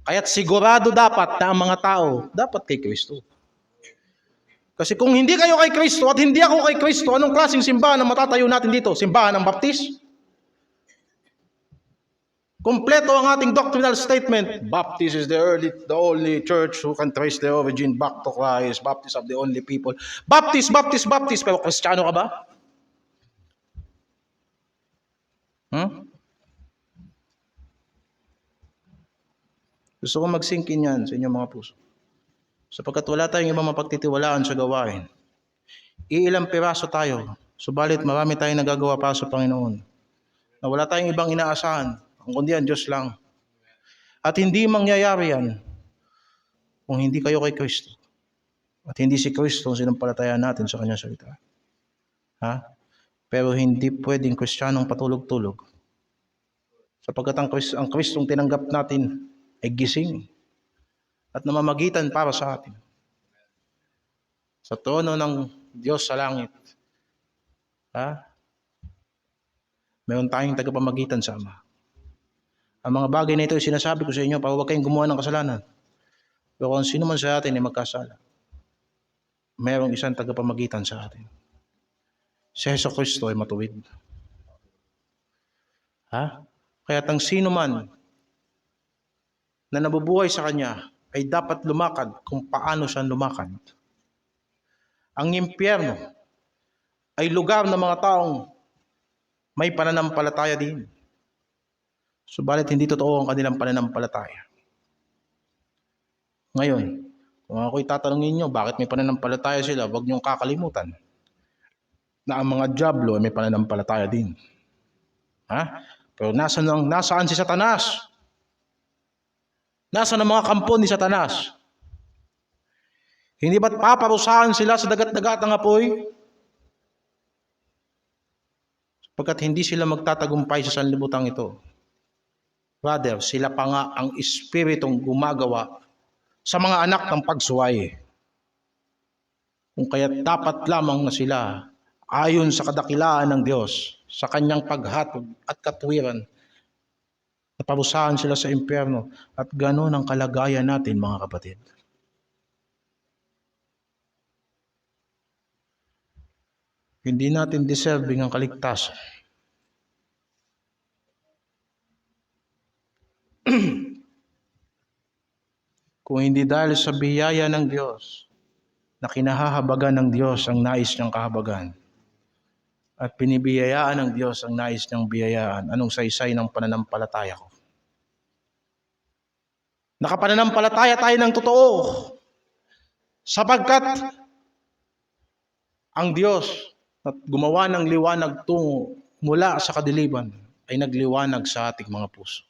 Kaya't sigurado dapat na ang mga tao dapat kay Kristo. Kasi kung hindi kayo kay Kristo at hindi ako kay Kristo, anong klaseng simbahan ang matatayo natin dito? Simbahan ng Baptist? Kompleto ang ating doctrinal statement. Baptist is the only church who can trace the origin back to Christ. Baptist of the only people. Baptist. Pero Kristiyano ka ba? Gusto ko mag-sink-in yan sa inyong mga puso. Sapagkat wala tayong ibang mapagtitiwalaan sa gawain. Iilang piraso tayo, subalit marami tayong nagagawa para sa Panginoon. Na wala tayong ibang inaasahan, ang kundi ang Diyos lang. At hindi mangyayari yan kung hindi kayo kay Kristo. At hindi si Kristo ang sinampalatayaan natin sa kanyang salita. Pero hindi pwedeng Kristiyanong patulog-tulog. Sapagkat ang Kristong tinanggap natin ay gising at namamagitan para sa atin. Sa trono ng Diyos sa langit, meron tayong tagapamagitan sa Ama. Ang mga bagay na ito ay sinasabi ko sa inyo para huwag kayong gumawa ng kasalanan. Pero kung sino man sa atin ay magkasala, mayroong isang tagapamagitan sa atin. Si Jesucristo ay matuwid. Ha? Kaya't ang sino man na nabubuhay sa Kanya ay dapat lumakad kung paano siya lumakad. Ang impyerno ay lugar ng mga taong may pananampalataya din. Subalit hindi totoo ang kanilang pananampalataya. Ngayon, kung ako'y tatanungin nyo, bakit may pananampalataya sila, huwag niyong kakalimutan na ang mga dyablo ay may pananampalataya din. Ha? Pero nasaan si Satanas? Nasaan ang mga kampo ni Satanas? Hindi ba't paparusahan sila sa dagat-dagatang apoy? Pagkat hindi sila magtatagumpay sa sanlibutan ito. Rather, sila pa nga ang espiritong gumagawa sa mga anak ng pagsuway. Kung kaya't dapat lamang na sila, ayon sa kadakilaan ng Diyos, sa kanyang paghatod at katuwiran, naparusahan sila sa impyerno, at ganoon ang kalagayan natin, mga kapatid. Hindi natin deserving ang kaligtasan. Kung hindi dahil sa biyaya ng Diyos, na kinahahabagan ng Diyos ang nais niyang kahabagan, at pinibiyayaan ng Diyos ang nais niyang biyayaan, anong saysay ng pananampalataya ko? Nakapananampalataya tayo ng totoo, sapagkat ang Diyos at gumawa ng liwanag tungo mula sa kadiliman ay nagliwanag sa ating mga puso.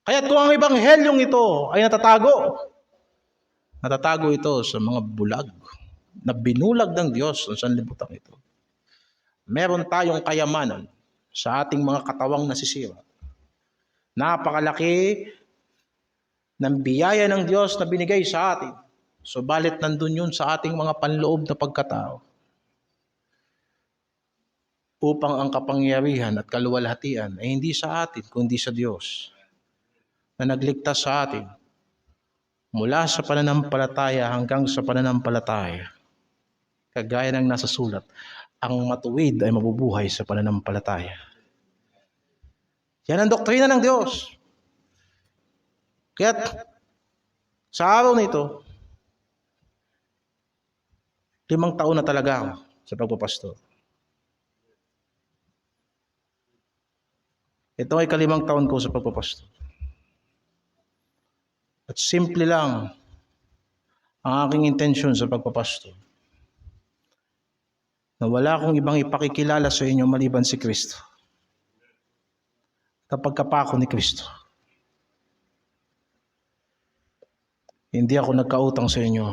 Kaya kung ang ebanghelyong ito ay natatago ito sa mga bulag na binulag ng Diyos sa sanlibutan ito. Meron tayong kayamanan sa ating mga katawang nasisira. Napakalaki ng biyaya ng Diyos na binigay sa atin. Subalit nandun yun sa ating mga panloob na pagkatao. Upang ang kapangyarihan at kaluwalhatian ay hindi sa atin, kundi sa Diyos na nagligtas sa atin mula sa pananampalataya hanggang sa pananampalataya. Kagaya ng nasa sulat, ang matuwid ay mabubuhay sa pananampalataya. Yan ang doktrina ng Diyos. Kaya't sa araw na ito, 5 taon na talaga ako sa pagpapastor. Ito ay 5 taon ko sa pagpapastor. At simple lang ang aking intensyon sa pagpapastor. Na wala akong ibang ipakikilala sa inyo maliban si Kristo. Kapagkapako ni Kristo. Hindi ako nagkautang sa inyo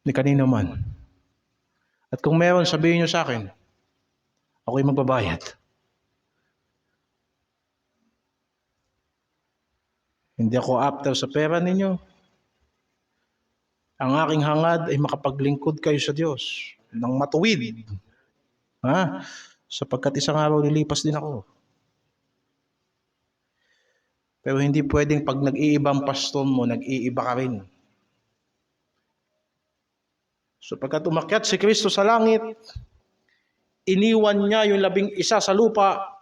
ni kanino man. At kung meron, sabihin nyo sa akin, ako'y magbabayad. Hindi ako after sa pera ninyo. Ang aking hangad ay makapaglingkod kayo sa Diyos ng matuwid. Sapagkat isang araw lilipas din ako. Pero hindi pwedeng pag nag-iibang pastor mo, nag-iiba ka rin. Sapagkat umakyat si Kristo sa langit, iniwan niya yung 11 sa lupa,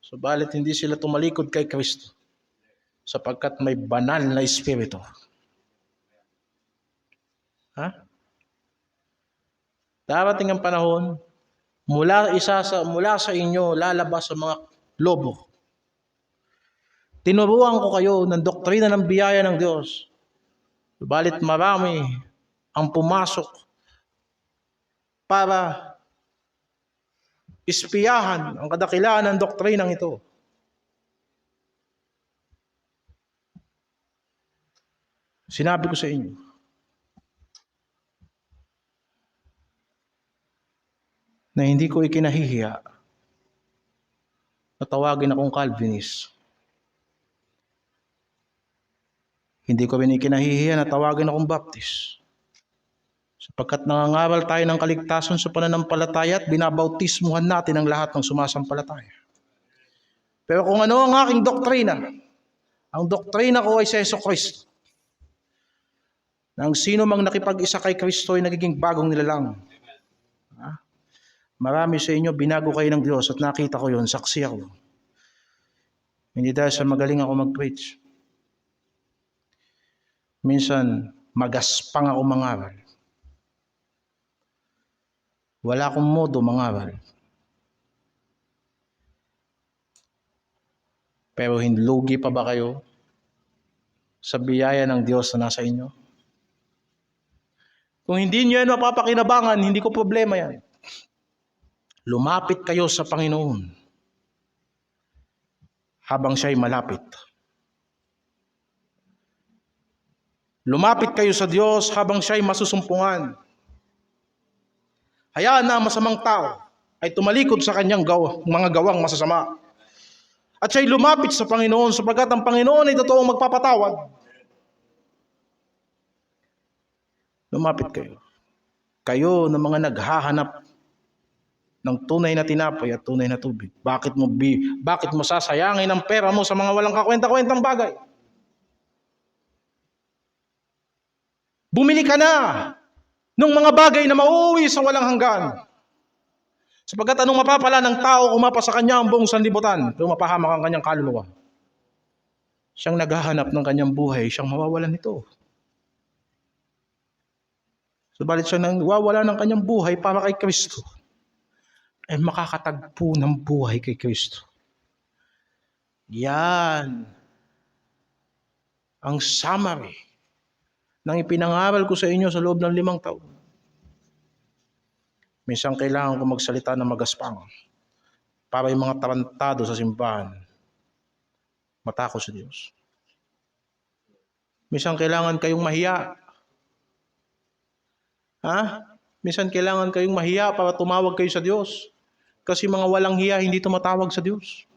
subalit hindi sila tumalikod kay Kristo. Sapagkat may banal na espiritu. Darating ang panahon, mula sa inyo lalabas ang mga lobo. Tinuruan ko kayo ng doktrina ng biyaya ng Diyos. Subalit marami ang pumasok para ispiyahan ang kadakilaan ng doktrinang ito. Sinabi ko sa inyo, na hindi ko ikinahihiya na tawagin akong Calvinist. Hindi ko rin ikinahihiya na tawagin akong Baptist. Sapagkat nangangaral tayo ng kaligtasan sa pananampalataya at binabautismuhan natin ang lahat ng sumasampalataya. Pero kung ano ang aking doktrina, ang doktrina ko ay si Jesucristo. Na ang sino mang nakipag-isa kay Kristo ay nagiging bagong nilalang. Marami sa inyo, binago kayo ng Diyos at nakita ko yon, saksi ako. Hindi dahil sa magaling ako mag-preach. Minsan, magaspang ako mangaral. Wala akong modo mangaral. Pero lugi pa ba kayo sa biyaya ng Diyos na nasa inyo? Kung hindi niyo yan mapapakinabangan, hindi ko problema yan. Lumapit kayo sa Panginoon habang siya'y malapit. Lumapit kayo sa Diyos habang siya'y masusumpungan. Hayaan na ang masamang tao ay tumalikod sa kanyang mga gawang masasama. At siya'y lumapit sa Panginoon sapagkat ang Panginoon ay totoong magpapatawad. Lumapit kayo. Kayo na mga naghahanap ng tunay na tinapay at tunay na tubig. Bakit mo sasayangin ang pera mo sa mga walang kakwenta-kwentang bagay? Bumili ka na ng mga bagay na mauuwi sa walang hanggan. Sapagkat anong mapapala ng tao kung mapa sa kanya ang buong sanlibutan, pero mapahamak ang kanyang kaluluwa? Siyang naghahanap ng kanyang buhay, siyang mawawalan nito. Subalit siyang nawawala ng kanyang buhay para kay Kristo, ay makakatagpo ng buhay kay Kristo. Yan ang summary ng ipinangaral ko sa inyo sa loob ng 5 taon. Minsan kailangan ko magsalita ng magaspang para yung mga tarantado sa simbahan matakot sa Diyos. Minsan kailangan kayong mahiya. Minsan kailangan kayong mahiya para tumawag kayo sa Diyos. Kasi mga walang hiya hindi tumatawag sa Diyos.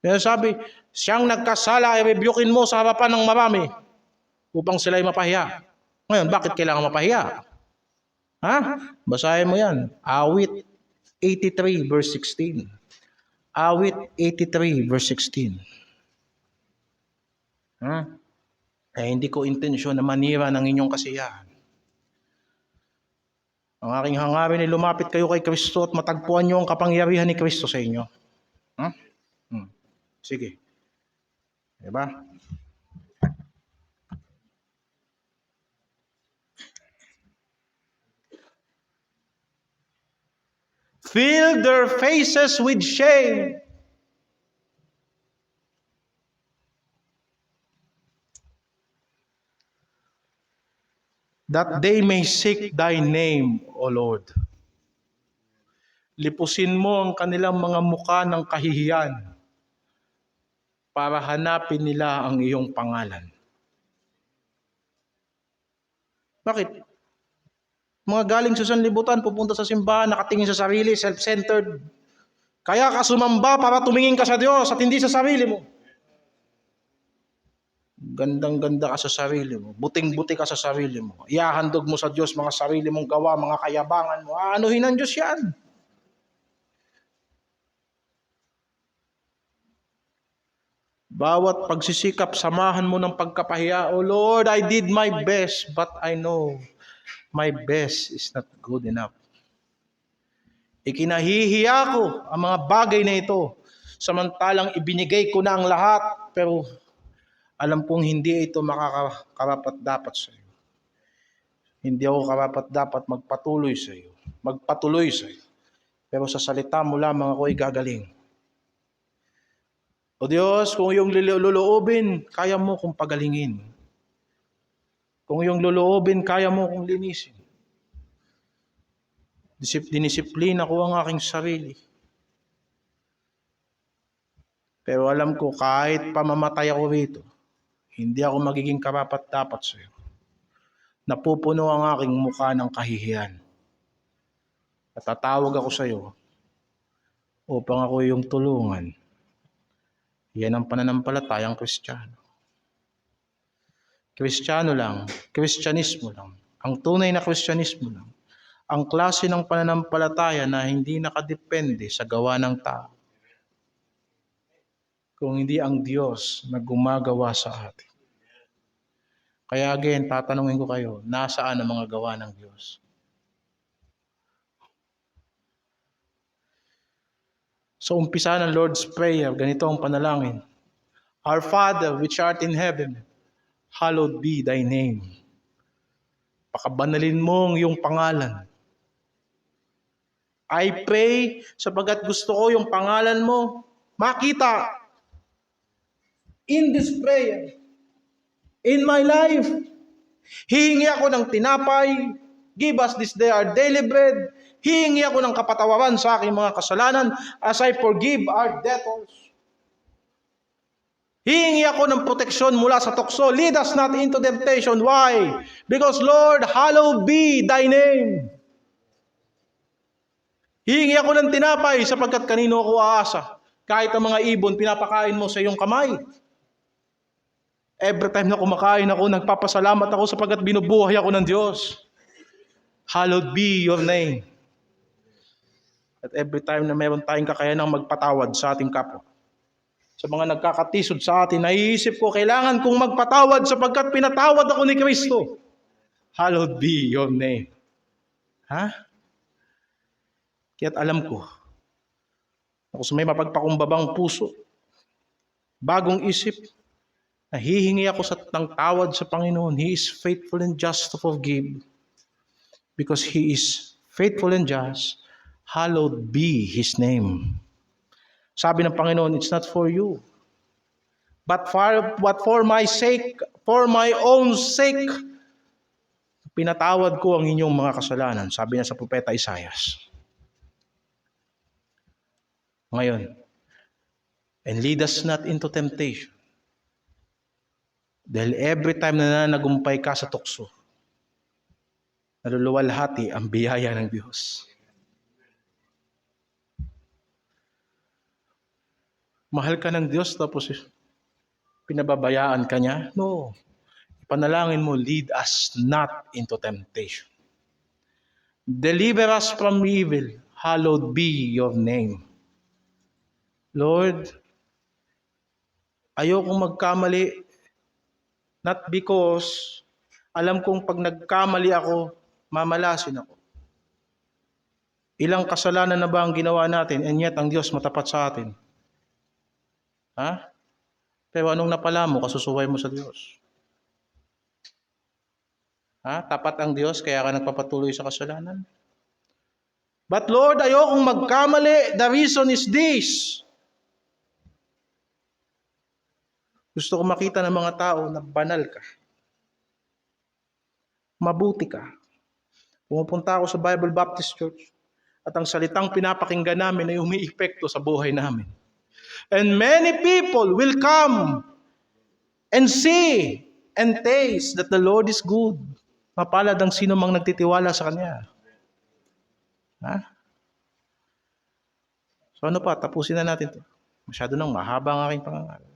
Kaya sabi, siyang nagkasala ay rebukin mo sa harapan ng marami upang sila'y mapahiya. Ngayon, bakit kailangan mapahiya? Basahin mo yan. Awit 83 verse 16. Awit 83 verse 16. Hindi ko intensyon na manira ng inyong kasiyahan. Ang aking hangarin ay lumapit kayo kay Kristo at matagpuan niyo ang kapangyarihan ni Kristo sa inyo. Sige. Diba? Fill their faces with shame. That they may seek thy name, O Lord. Lipusin mo ang kanilang mga muka ng kahihiyan para hanapin nila ang iyong pangalan. Bakit? Mga galing sa sanlibutan, pupunta sa simbahan, nakatingin sa sarili, self-centered. Kaya ka sumamba para tumingin ka sa Diyos at hindi sa sarili mo. Gandang-ganda ka sa sarili mo. Buting-buti ka sa sarili mo. Iahandog mo sa Diyos mga sarili mong gawa, mga kayabangan mo. Aanuhin ng Diyos yan. Bawat pagsisikap, samahan mo ng pagkapahiya. Oh Lord, I did my best, but I know my best is not good enough. Ikinahihiya ko ang mga bagay na ito, samantalang ibinigay ko na ang lahat, pero alam kong hindi ito makakarapat-dapat sa iyo. Hindi ako karapat-dapat magpatuloy sa iyo. Pero sa salita mo lamang ako ay gagaling. O Diyos, kung iyong luluobin, kaya mo kong pagalingin. Kung iyong luluobin, kaya mo kong linisin. Dinisiplina ko ang aking sarili. Pero alam ko, kahit pamamatay ako rito, hindi ako magiging karapat-dapat sa iyo. Napupuno ang aking mukha ng kahihiyan. At tatawag ako sa iyo upang ako iyong tulungan. Yan ang pananampalatayang Kristiyano. Kristiyano lang, Kristyanismo lang. Ang tunay na Kristyanismo lang. Ang klase ng pananampalataya na hindi nakadepende sa gawa ng tao. Kung hindi ang Diyos na gumagawa sa atin. Kaya again, tatanungin ko kayo, nasaan ang mga gawa ng Diyos? Sa umpisa ng Lord's Prayer, ganito ang panalangin. Our Father, which art in heaven, hallowed be thy name. Pakabanalin mo ang iyong pangalan. I pray sapagkat gusto ko yung pangalan mo makita in this prayer, in my life. Hihingi ako ng tinapay, give us this day our daily bread. Hihingi ako ng kapatawaran sa aking mga kasalanan as I forgive our debtors. Hihingi ako ng proteksyon mula sa tukso. Lead us not into temptation. Why? Because Lord, hallowed be thy name. Hihingi ako ng tinapay sapagkat kanino ako aasa. Kahit ang mga ibon, pinapakain mo sa iyong kamay. Every time na kumakain ako, nagpapasalamat ako sapagkat binubuhay ako ng Diyos. Hallowed be your name. At every time na meron tayong kakayanang magpatawad sa ating kapwa, sa mga nagkakatisod sa atin, naiisip ko, kailangan kong magpatawad sapagkat pinatawad ako ni Kristo. Hallowed be your name. Ha? Kaya't alam ko, ako sa may mapagpakumbabang puso, bagong isip, nahihingi ako ng tawad sa Panginoon. He is faithful and just to forgive. Because He is faithful and just, hallowed be His name. Sabi ng Panginoon, it's not for you, but for my sake, for my own sake, pinatawad ko ang inyong mga kasalanan. Sabi niya sa propeta Isaias. Ngayon, and lead us not into temptation. Dahil every time na nagumpay ka sa tukso, naluluwalhati ang biyaya ng Diyos. Mahal ka ng Diyos tapos pinababayaan ka niya? No. Panalangin mo, lead us not into temptation. Deliver us from evil. Hallowed be your name. Lord, ayokong magkamali, not because alam kong pag nagkamali ako, mamalasin ako. Ilang kasalanan na ba ang ginawa natin, and yet ang Diyos matapat sa atin? Ha? Pero anong napala mo, kasusuway mo sa Diyos? Ha? Tapat ang Diyos, kaya ka nagpapatuloy sa kasalanan? But Lord, ayokong magkamali. The reason is this. Gusto ko makita ng mga tao na banal ka. Mabuti ka. Pumupunta ako sa Bible Baptist Church at ang salitang pinapakinggan namin ay umiepekto sa buhay namin. And many people will come and see and taste that the Lord is good. Mapalad ang sino mang nagtitiwala sa Kanya. Ha? So ano pa, tapusin na natin to. Masyado nang mahaba ang aking pangangaral.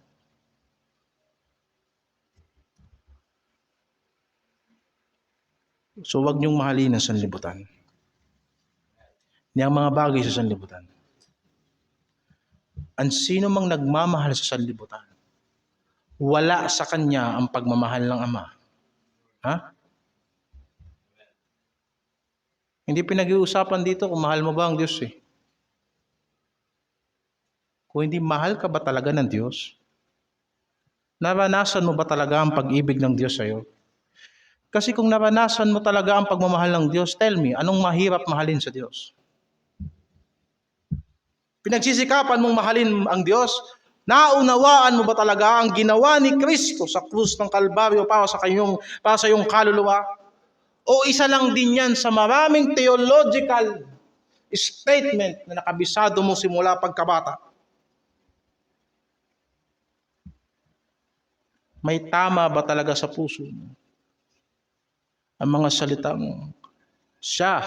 So wag niyong mahalin ang sanlibutan. Niyang mga bagay sa sanlibutan. Ang sino mang nagmamahal sa sanlibutan, wala sa kanya ang pagmamahal ng Ama. Ha? Hindi pinag-iusapan dito kung mahal mo ba ang Diyos eh. Kung hindi mahal ka ba talaga ng Diyos? Naranasan mo ba talaga ang pag-ibig ng Diyos sa'yo? Kasi kung naranasan mo talaga ang pagmamahal ng Diyos, tell me, anong mahirap mahalin sa Diyos? Pinagsisikapan mong mahalin ang Diyos, naunawaan mo ba talaga ang ginawa ni Kristo sa krus ng Kalbaryo para sa iyong kaluluwa? O isa lang din yan sa maraming theological statement na nakabisado mo simula pagkabata? May tama ba talaga sa puso mo ang mga salitang siya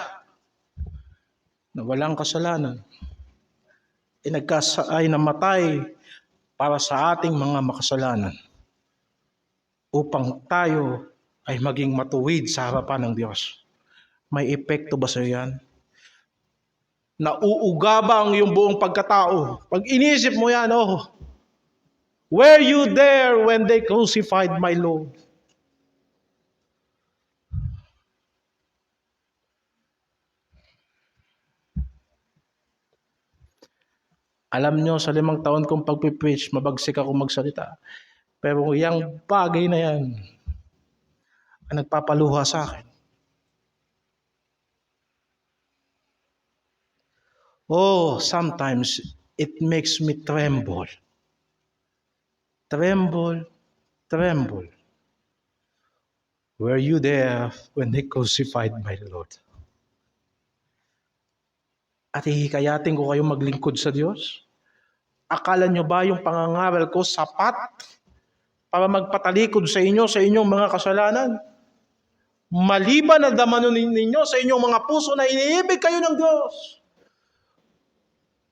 na walang kasalanan ay namatay para sa ating mga makasalanan upang tayo ay maging matuwid sa harapan ng Diyos? May epekto ba sa yan? Nauuga ba ang iyong buong pagkatao? Pag inisip mo yan, were you there when they crucified my Lord? Alam nyo, sa 5 taon kong pagpipreach, mabagsik ako magsalita. Pero yung bagay na yan, ang nagpapaluha sa akin. Oh, sometimes it makes me tremble. Tremble, tremble. Were you there when they crucified my Lord? At hihikayatin ko kayong maglingkod sa Diyos? Akala nyo ba yung pangangaral ko sapat para magpatalikod sa inyo sa inyong mga kasalanan? Maliban na damanunin ninyo sa inyong mga puso na iniibig kayo ng Diyos.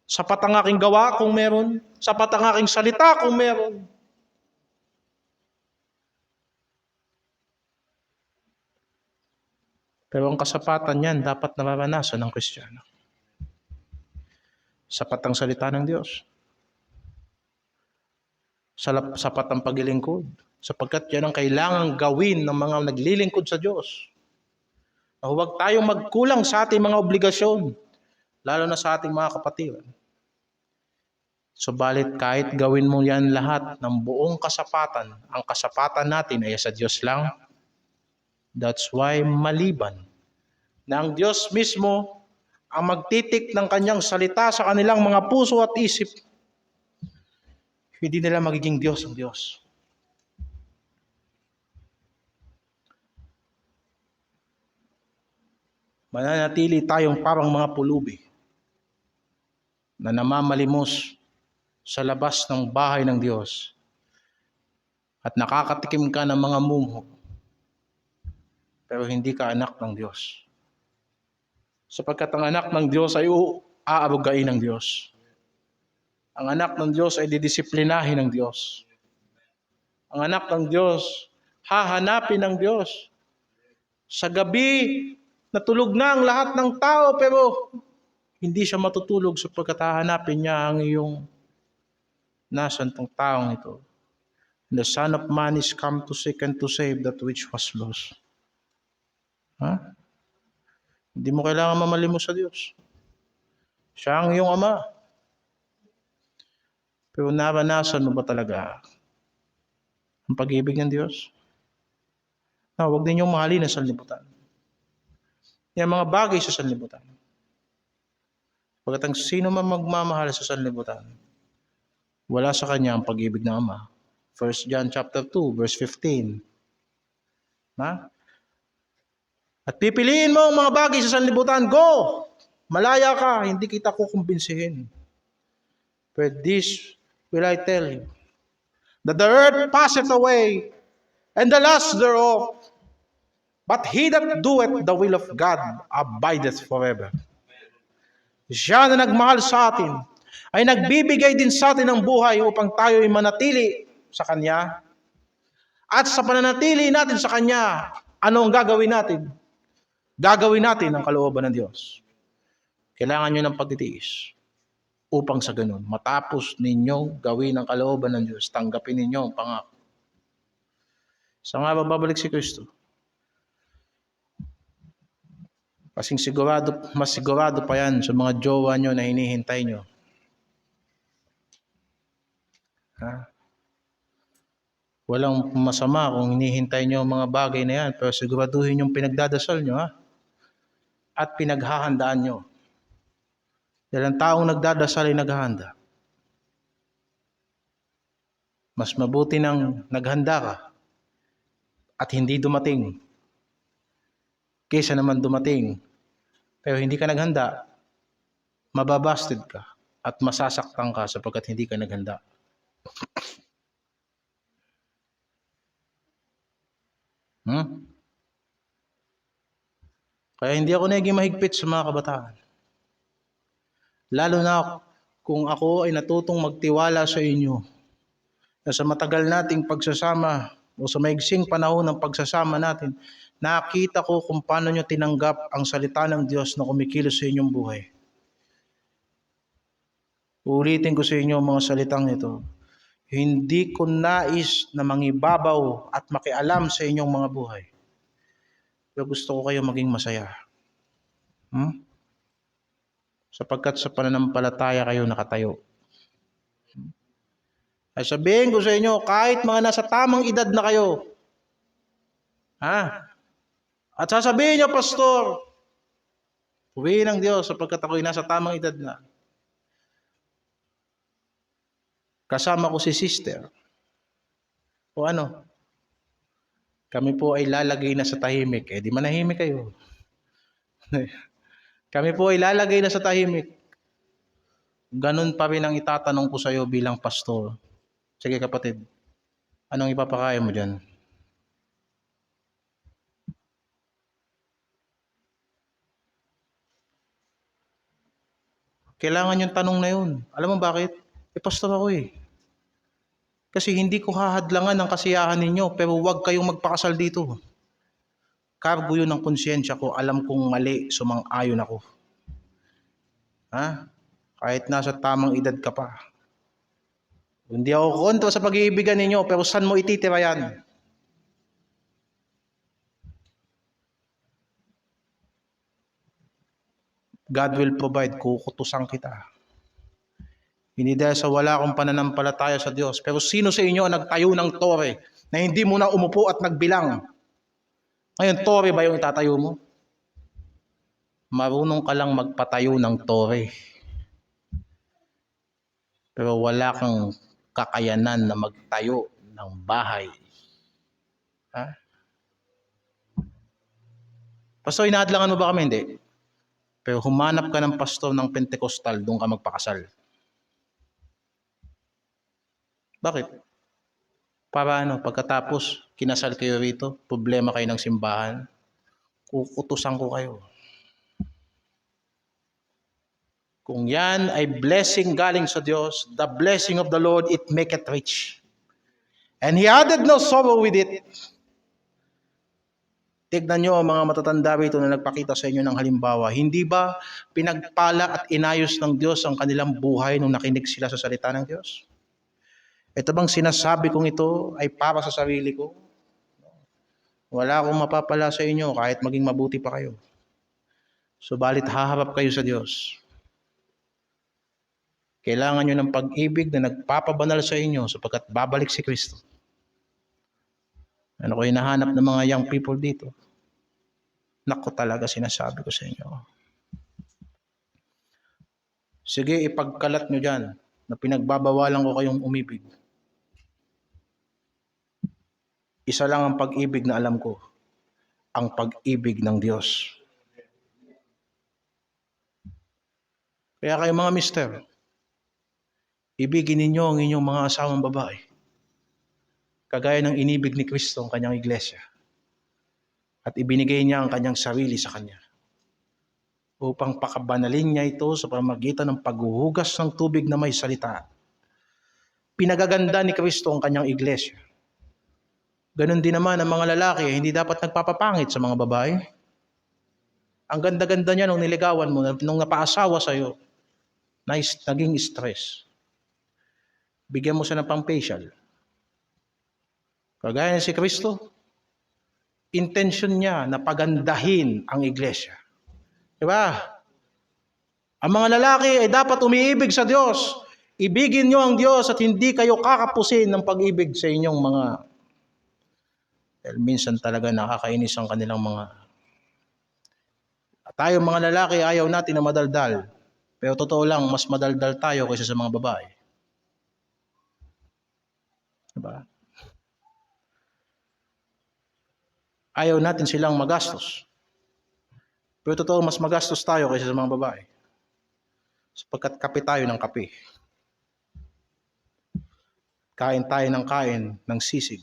Sapat ang aking gawa kung meron. Sapat ang aking salita kung meron. Pero ang kasapatan niyan dapat nararanasan ng Kristiyano. Sapat ang salita ng Diyos. Sapat ang paglilingkod. Sapagkat yan ang kailangang gawin ng mga naglilingkod sa Diyos. Na huwag tayong magkulang sa ating mga obligasyon, lalo na sa ating mga kapatiran. Subalit kahit gawin mo yan lahat ng buong kasapatan, ang kasapatan natin ay sa Diyos lang. That's why maliban na ang Diyos mismo ang magtitik ng kanyang salita sa kanilang mga puso at isip, hindi nila magiging Diyos ang Diyos. Mananatili tayong parang mga pulubi na namamalimos sa labas ng bahay ng Diyos at nakakatikim ka ng mga mumho pero hindi ka anak ng Diyos. Sapagkat ang anak ng Diyos ay aarugain ng Diyos. Ang anak ng Diyos ay didisiplinahin ng Diyos. Ang anak ng Diyos, hahanapin ng Diyos. Sa gabi, natulog na ang lahat ng tao, pero hindi siya matutulog sapagkat hahanapin niya ang iyong nasan tong taong ito. The Son of Man is come to seek and to save that which was lost. Ha? Hindi mo kailangan mamalimos sa Diyos. Siya ang iyong Ama. Pero naranasan mo ba talaga ang pag-ibig ng Diyos? Na huwag ninyong mahalin ang sanlibutan. Yan mga bagay sa sanlibutan. Pagkat ang sino man magmamahal sa sanlibutan, wala sa kanya ang pag-ibig ng Ama. 1 John chapter 2, verse 15. Ha? At pipiliin mo ang mga bagay sa sanlibutan, go! Malaya ka, hindi kita kukumbinsihin. But this will I tell you, that the earth passeth away, and the lust thereof, but he that doeth the will of God abideth forever. Siya na nagmahal sa atin, ay nagbibigay din sa atin ng buhay upang tayo ay manatili sa Kanya. At sa pananatili natin sa Kanya, ano ang gagawin natin? Gagawin natin ang kalooban ng Diyos. Kailangan nyo ng pagtitiis upang sa ganun, matapos ninyong gawin ang kalooban ng Diyos, tanggapin ninyo ang pangako. Sa nga babalik si Kristo. Kasing mas sigurado pa yan sa mga jowa nyo na hinihintay nyo. Ha? Walang masama kung hinihintay nyo ang mga bagay na yan, pero siguraduhin yung pinagdadasal nyo, ha? At pinaghahandaan nyo. Dahil ang taong nagdadasal ay naghahanda. Mas mabuti nang naghanda ka at hindi dumating kaysa naman dumating pero hindi ka naghanda, mababasted ka at masasaktan ka sapagkat hindi ka naghanda. Kaya hindi ako naging mahigpit sa mga kabataan. Lalo na kung ako ay natutong magtiwala sa inyo na sa matagal nating pagsasama o sa maigsing panahon ng pagsasama natin, nakita ko kung paano nyo tinanggap ang salita ng Diyos na kumikilos sa inyong buhay. Uulitin ko sa inyo ang mga salitang ito. Hindi ko nais na mangibabaw at makialam sa inyong mga buhay. Pero gusto ko kayo maging masaya. Sapagkat sa pananampalataya kayo nakatayo. Ay sabihin ko sa inyo, kahit mga nasa tamang edad na kayo, ha? At sasabihin niyo, Pastor, huwiin ng Diyos sapagkat ako'y nasa tamang edad na. Kasama ko si sister. O ano? Kami po ay lalagay na sa tahimik. Eh di manahimik kayo. Kami po ay lalagay na sa tahimik. Ganun pa rin ang itatanong ko sa iyo bilang pastor. Sige kapatid, anong ipapakain mo dyan? Kailangan yung tanong na yun. Alam mo bakit? Pastor ako eh. Kasi hindi ko hahadlangan ang kasiyahan ninyo, pero huwag kayong magpakasal dito. Cargo yun ng konsyensya ko. Alam kong mali, sumang-ayon ako. Ha? Kahit nasa tamang edad ka pa. Hindi ako kontra sa pag-iibigan ninyo, pero saan mo ititira yan? God will provide, kukutusan kita. Hindi dahil sa wala akong pananampalataya sa Diyos. Pero sino sa inyo ang nagtayo ng tore na hindi mo na umupo at nagbilang? Ngayon, tore ba yung itatayo mo? Marunong ka lang magpatayo ng tore. Pero wala kang kakayanan na magtayo ng bahay. Ha? Pastor, inaadlangan mo ba kami? Hindi. Pero humanap ka ng pastor ng Pentecostal, doon ka magpakasal. Bakit? Para ano, pagkatapos, kinasal kayo rito, problema kayo ng simbahan, kukutusan ko kayo. Kung yan ay blessing galing sa Diyos, the blessing of the Lord, it maketh rich. And He added no sorrow with it. Tignan nyo ang mga matatanda rito na nagpakita sa inyo ng halimbawa. Hindi ba pinagpala at inayos ng Diyos ang kanilang buhay nung nakinig sila sa salita ng Diyos? Ito bang sinasabi kong ito ay para sa sarili ko? Wala akong mapapala sa inyo kahit maging mabuti pa kayo. Subalit haharap kayo sa Diyos. Kailangan nyo ng pag-ibig na nagpapabanal sa inyo sapagkat babalik si Kristo. Ano ko hinahanap ng mga young people dito? Naku talaga sinasabi ko sa inyo. Sige, ipagkalat nyo dyan na pinagbabawalan ko kayong umibig. Isa lang ang pag-ibig na alam ko, ang pag-ibig ng Diyos. Kaya kayo mga mister, ibigin ninyo ang inyong mga asawang babae. Kagaya ng inibig ni Kristo ang kanyang iglesia. At ibinigay niya ang kanyang sarili sa kanya. Upang pakabanalin niya ito sa pamamagitan ng paghuhugas ng tubig na may salita. Pinagaganda ni Kristo ang kanyang iglesia. Ganon din naman ang mga lalaki, hindi dapat nagpapapangit sa mga babae. Ang ganda-ganda niya nung niligawan mo, nung napaasawa sa'yo, naging stress. Bigyan mo siya ng pang-facial. Kagaya si Kristo, intention niya na pagandahin ang iglesia. Diba? Ang mga lalaki ay dapat umiibig sa Diyos. Ibigin niyo ang Diyos at hindi kayo kakapusin ng pag-ibig sa inyong mga. Dahil minsan talaga nakakainis ang kanilang mga. Tayo mga lalaki ayaw natin na madaldal. Pero totoo lang, mas madaldal tayo kaysa sa mga babae. Diba? Ayaw natin silang magastos. Pero totoo, mas magastos tayo kaysa sa mga babae. Sapagkat kape tayo ng kape. Kain tayo ng kain ng sisig.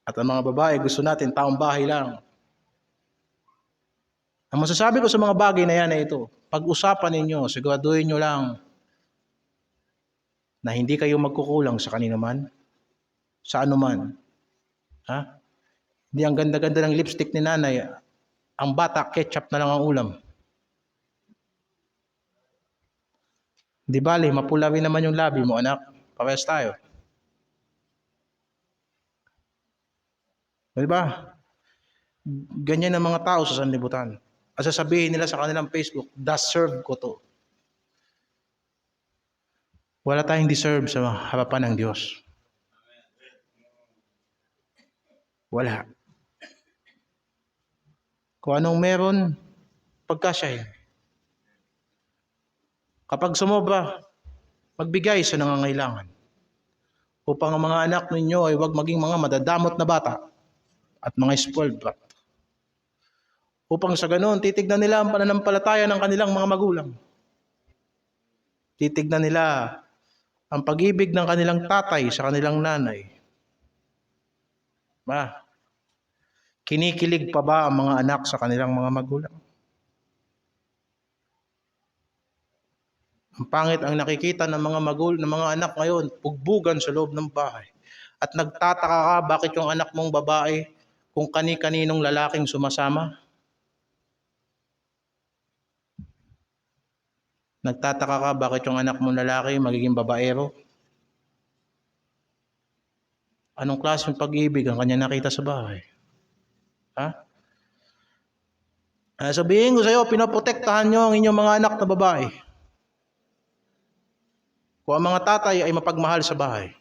At ang mga babae, gusto natin taong bahay lang. Ang masasabi ko sa mga bagay na yan ay ito. Pag-usapan ninyo, siguraduhin nyo lang na hindi kayo magkukulang sa kanino man, sa ano man. Ha? Hindi ang ganda-ganda ng lipstick ni nanay, ang bata, ketchup na lang ang ulam. Di bali, mapula rin naman yung labi mo, anak. Parehas tayo. Di ba? Ganyan ang mga tao sa sanlibutan. At sasabihin nila sa kanilang Facebook, deserve ko to. Wala tayong deserve sa harapan ng Diyos. Wala. Kung anong meron, pagkasyahin. Kapag sumobra, magbigay sa nangangailangan. Upang ang mga anak ninyo ay huwag maging mga madadamot na bata at mga spoiled brat. Upang sa ganoon, titignan nila ang pananampalataya ng kanilang mga magulang. Titignan nila ang pag-ibig ng kanilang tatay sa kanilang nanay. Kinikilig pa ba ang mga anak sa kanilang mga magulang? Ang pangit ang nakikita ng mga anak ngayon, pugbugan sa loob ng bahay. At nagtataka ka bakit yung anak mong babae kung kani-kaninong lalaking sumasama? Nagtataka ka bakit yung anak mong lalaki magiging babaero? Anong klaseng pag-ibig ang kanya nakita sa bahay? Sabihin ko sa iyo, pinoprotektahan nyo ang inyong mga anak na babae. Kung ang mga tatay ay mapagmahal sa bahay,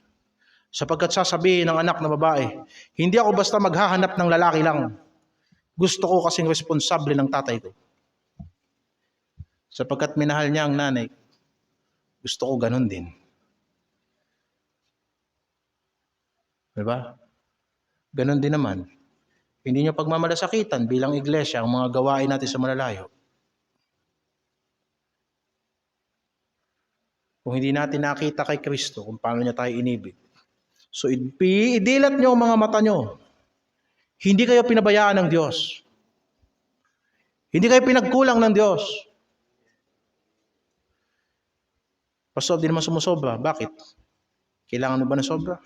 sapagkat sasabihin ng anak na babae, hindi ako basta maghahanap ng lalaki lang. Gusto ko kasing responsable ng tatay ko. Sapagkat minahal niya ang nanay, gusto ko ganun din. Diba? Ganun din naman. Hindi nyo pagmamalasakitan bilang iglesia ang mga gawain natin sa malalayo. Kung hindi natin nakita kay Kristo kung paano niya tayo inibig. So idilat nyo ang mga mata nyo. Hindi kayo pinabayaan ng Diyos. Hindi kayo pinagkulang ng Diyos. Pastor, di naman sumusobra. Bakit? Kailangan mo ba ng sobra?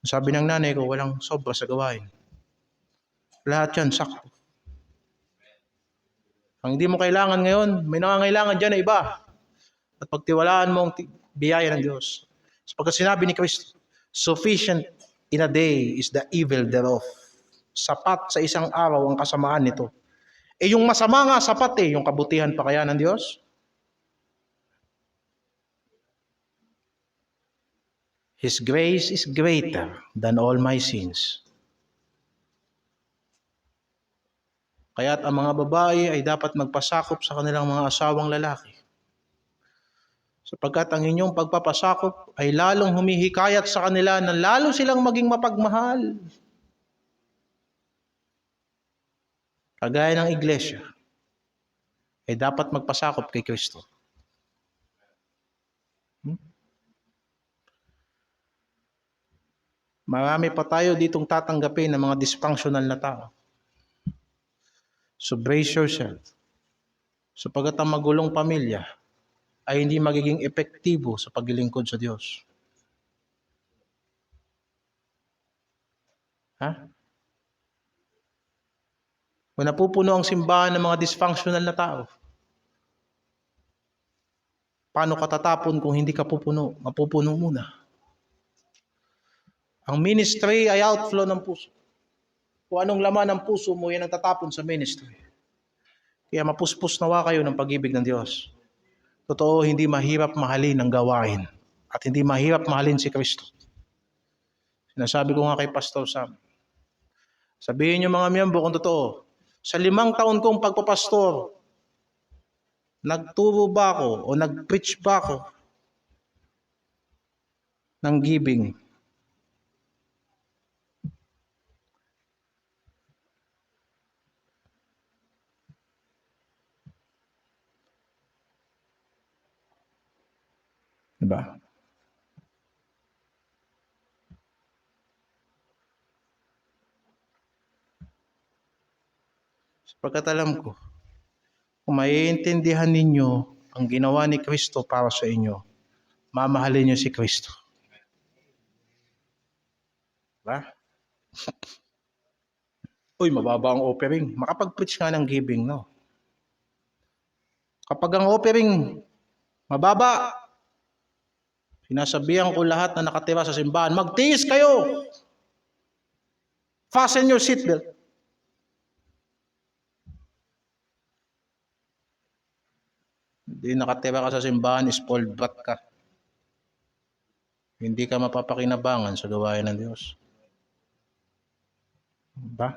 Sabi ng nanay ko, walang sobra sa gawain. Lahat yan, sakto. Ang hindi mo kailangan ngayon, may nangangailangan dyan na iba. At pagtiwalaan mo ang biyaya ng Diyos. Sapagkat sinabi ni Kristo, sufficient in a day is the evil thereof. Sapat sa isang araw ang kasamaan nito. Yung masama nga sapat yung kabutihan pa kaya ng Diyos? His grace is greater than all my sins. Kaya't ang mga babae ay dapat magpasakop sa kanilang mga asawang lalaki. Sapagkat ang inyong pagpapasakop ay lalong humihikayat sa kanila na lalo silang maging mapagmahal. Kagaya ng iglesia, ay dapat magpasakop kay Kristo. Marami pa tayo ditong tatanggapin ng mga dysfunctional na tao. So brace yourself. Sapagkat ang magulong pamilya ay hindi magiging epektibo sa paglilingkod sa Diyos. Kung napupuno ang simbahan ng mga dysfunctional na tao, paano ka tatapon kung hindi ka pupuno? Mapupuno muna. Ang ministry ay outflow ng puso. Kung anong laman ng puso mo, yan ang tatapon sa ministry. Kaya mapuspos nawa kayo ng pag-ibig ng Diyos. Totoo, hindi mahirap mahalin ang gawain. At hindi mahirap mahalin si Kristo. Sinasabi ko nga kay Pastor Sam, sabihin niyo mga miyembro kung totoo, sa 5 taon kong pagpapastor, nagturo ba ako o nag-preach ba ako ng giving? Diba? Sapagkat alam ko, kung maiintindihan ninyo ang ginawa ni Kristo para sa inyo, mamahalin niyo si Kristo. Diba? Uy, mababa ang offering. Makapag-preach nga ng giving, no? Kapag ang offering mababa, sinasabihan ko lahat na nakatira sa simbahan, magtiis kayo! Fasten your seatbelt. Hindi nakatira ka sa simbahan, spoiled brat ka. Hindi ka mapapakinabangan sa gawain ng Diyos. Diba?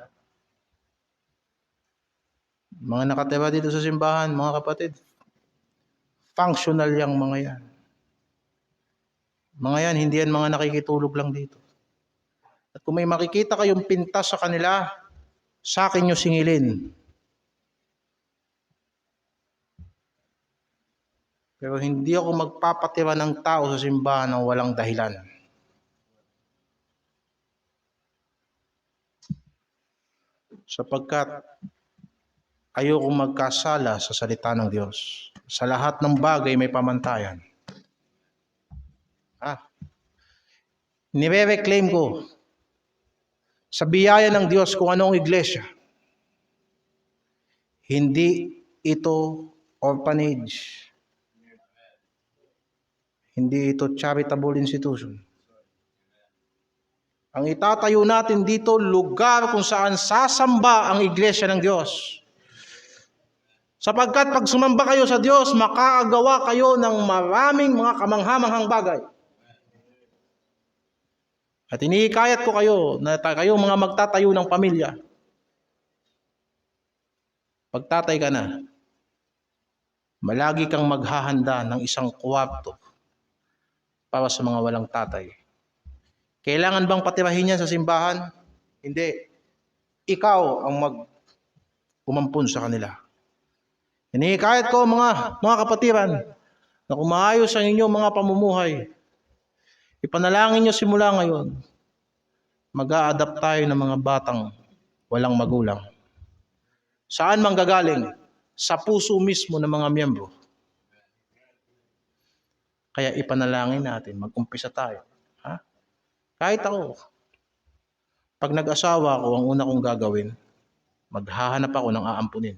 Mga nakatira dito sa simbahan, mga kapatid, functional yung mga yan. Mga yan, hindi yan mga nakikitulog lang dito. At kung may makikita kayong pintas sa kanila, sa akin nyo singilin. Pero hindi ako magpapatira ng tao sa simbahan ng walang dahilan. Sapagkat ayokong magkasala sa salita ng Diyos. Sa lahat ng bagay may pamantayan. Nire-reclaim ko sa biyaya ng Diyos kung anong iglesia. Hindi ito orphanage. Hindi ito charitable institution. Ang itatayo natin dito, lugar kung saan sasamba ang iglesia ng Diyos. Sapagkat pag sumamba kayo sa Diyos, makaagawa kayo ng maraming mga kamanghamanghang bagay. At inihikayat ko kayo na kayo mga magtatayo ng pamilya. Pagtatay ka na, malagi kang maghahanda ng isang kwarto para sa mga walang tatay. Kailangan bang patirahin yan sa simbahan? Hindi. Ikaw ang umampun sa kanila. Inihikayat ko mga kapatiran na kung maayos ang inyong mga pamumuhay, ipanalangin nyo simula ngayon, mag-a-adapt tayo ng mga batang walang magulang. Saan manggagaling? Sa puso mismo ng mga miyembro. Kaya ipanalangin natin, mag-umpisa tayo. Kahit ako, pag nag-asawa ako, ang una kong gagawin, maghahanap ako ng aampunin.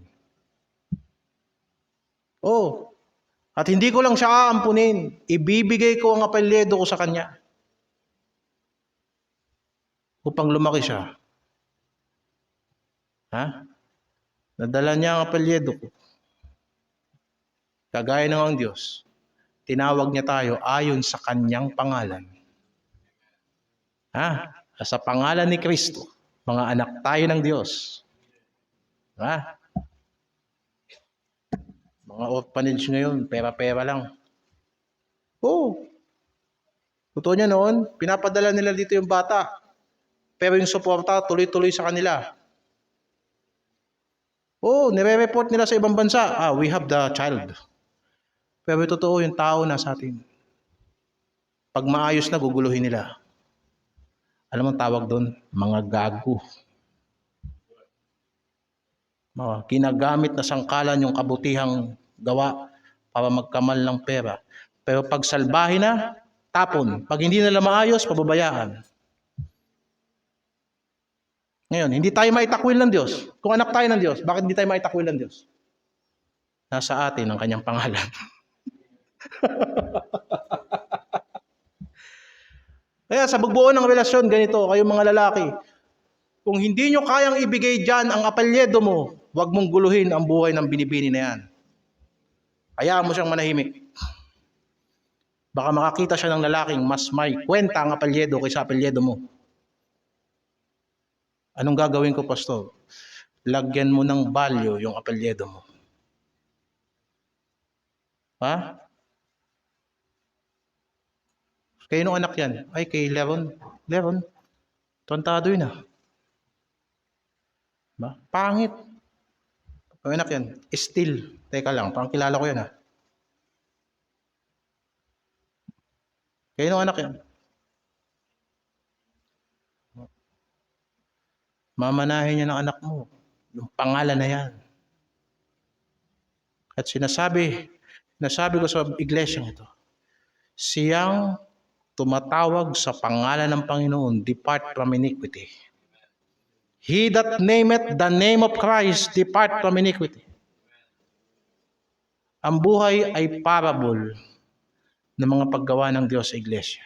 At hindi ko lang siya aampunin, ibibigay ko ang apelyido ko sa kanya. Upang lumaki siya. Nadala niya ang apelyido ko. Kagaya ng ang Diyos, tinawag niya tayo ayon sa kanyang pangalan. Sa pangalan ni Kristo, mga anak tayo ng Diyos. Mga orphanage ngayon, pera-pera lang. Totoo niya noon, pinapadala nila dito yung bata. Pero yung suporta, tuloy-tuloy sa kanila. Nire-report nila sa ibang bansa, we have the child. Pero totoo yung tao na sa atin. Pag maayos na, guguluhin nila. Alam mo ang tawag doon? Mga gago. Kinagamit na sangkalan yung kabutihang gawa para magkamal ng pera. Pero pag salbahin na, tapon. Pag hindi nila maayos, pababayaan. Ngayon, hindi tayo maitakwil ng Diyos. Kung anak tayo ng Diyos, bakit hindi tayo maitakwil ng Diyos? Nasa atin ang kanyang pangalan. Kaya sa bugbuo ng relasyon, ganito, kayong mga lalaki, kung hindi nyo kayang ibigay dyan ang apelyido mo, huwag mong guluhin ang buhay ng binibini na yan. Hayaan mo siyang manahimik. Baka makakita siya ng lalaking mas may kwenta ang apelyido kaysa apelyido mo. Anong gagawin ko, pastor? Lagyan mo ng value yung apelyido mo. Kaya nung anak yan, ay kay Leron, tontado yun Pangit. Kaya anak yan, still, teka lang, parang kilala ko yan Kaya nung anak yan, mamanahin niya ng anak mo, yung pangalan na yan. At sinasabi ko sa iglesyang ito, siyang tumatawag sa pangalan ng Panginoon, depart from iniquity. He that nameth the name of Christ, depart from iniquity. Ang buhay ay parable ng mga paggawa ng Diyos sa iglesia.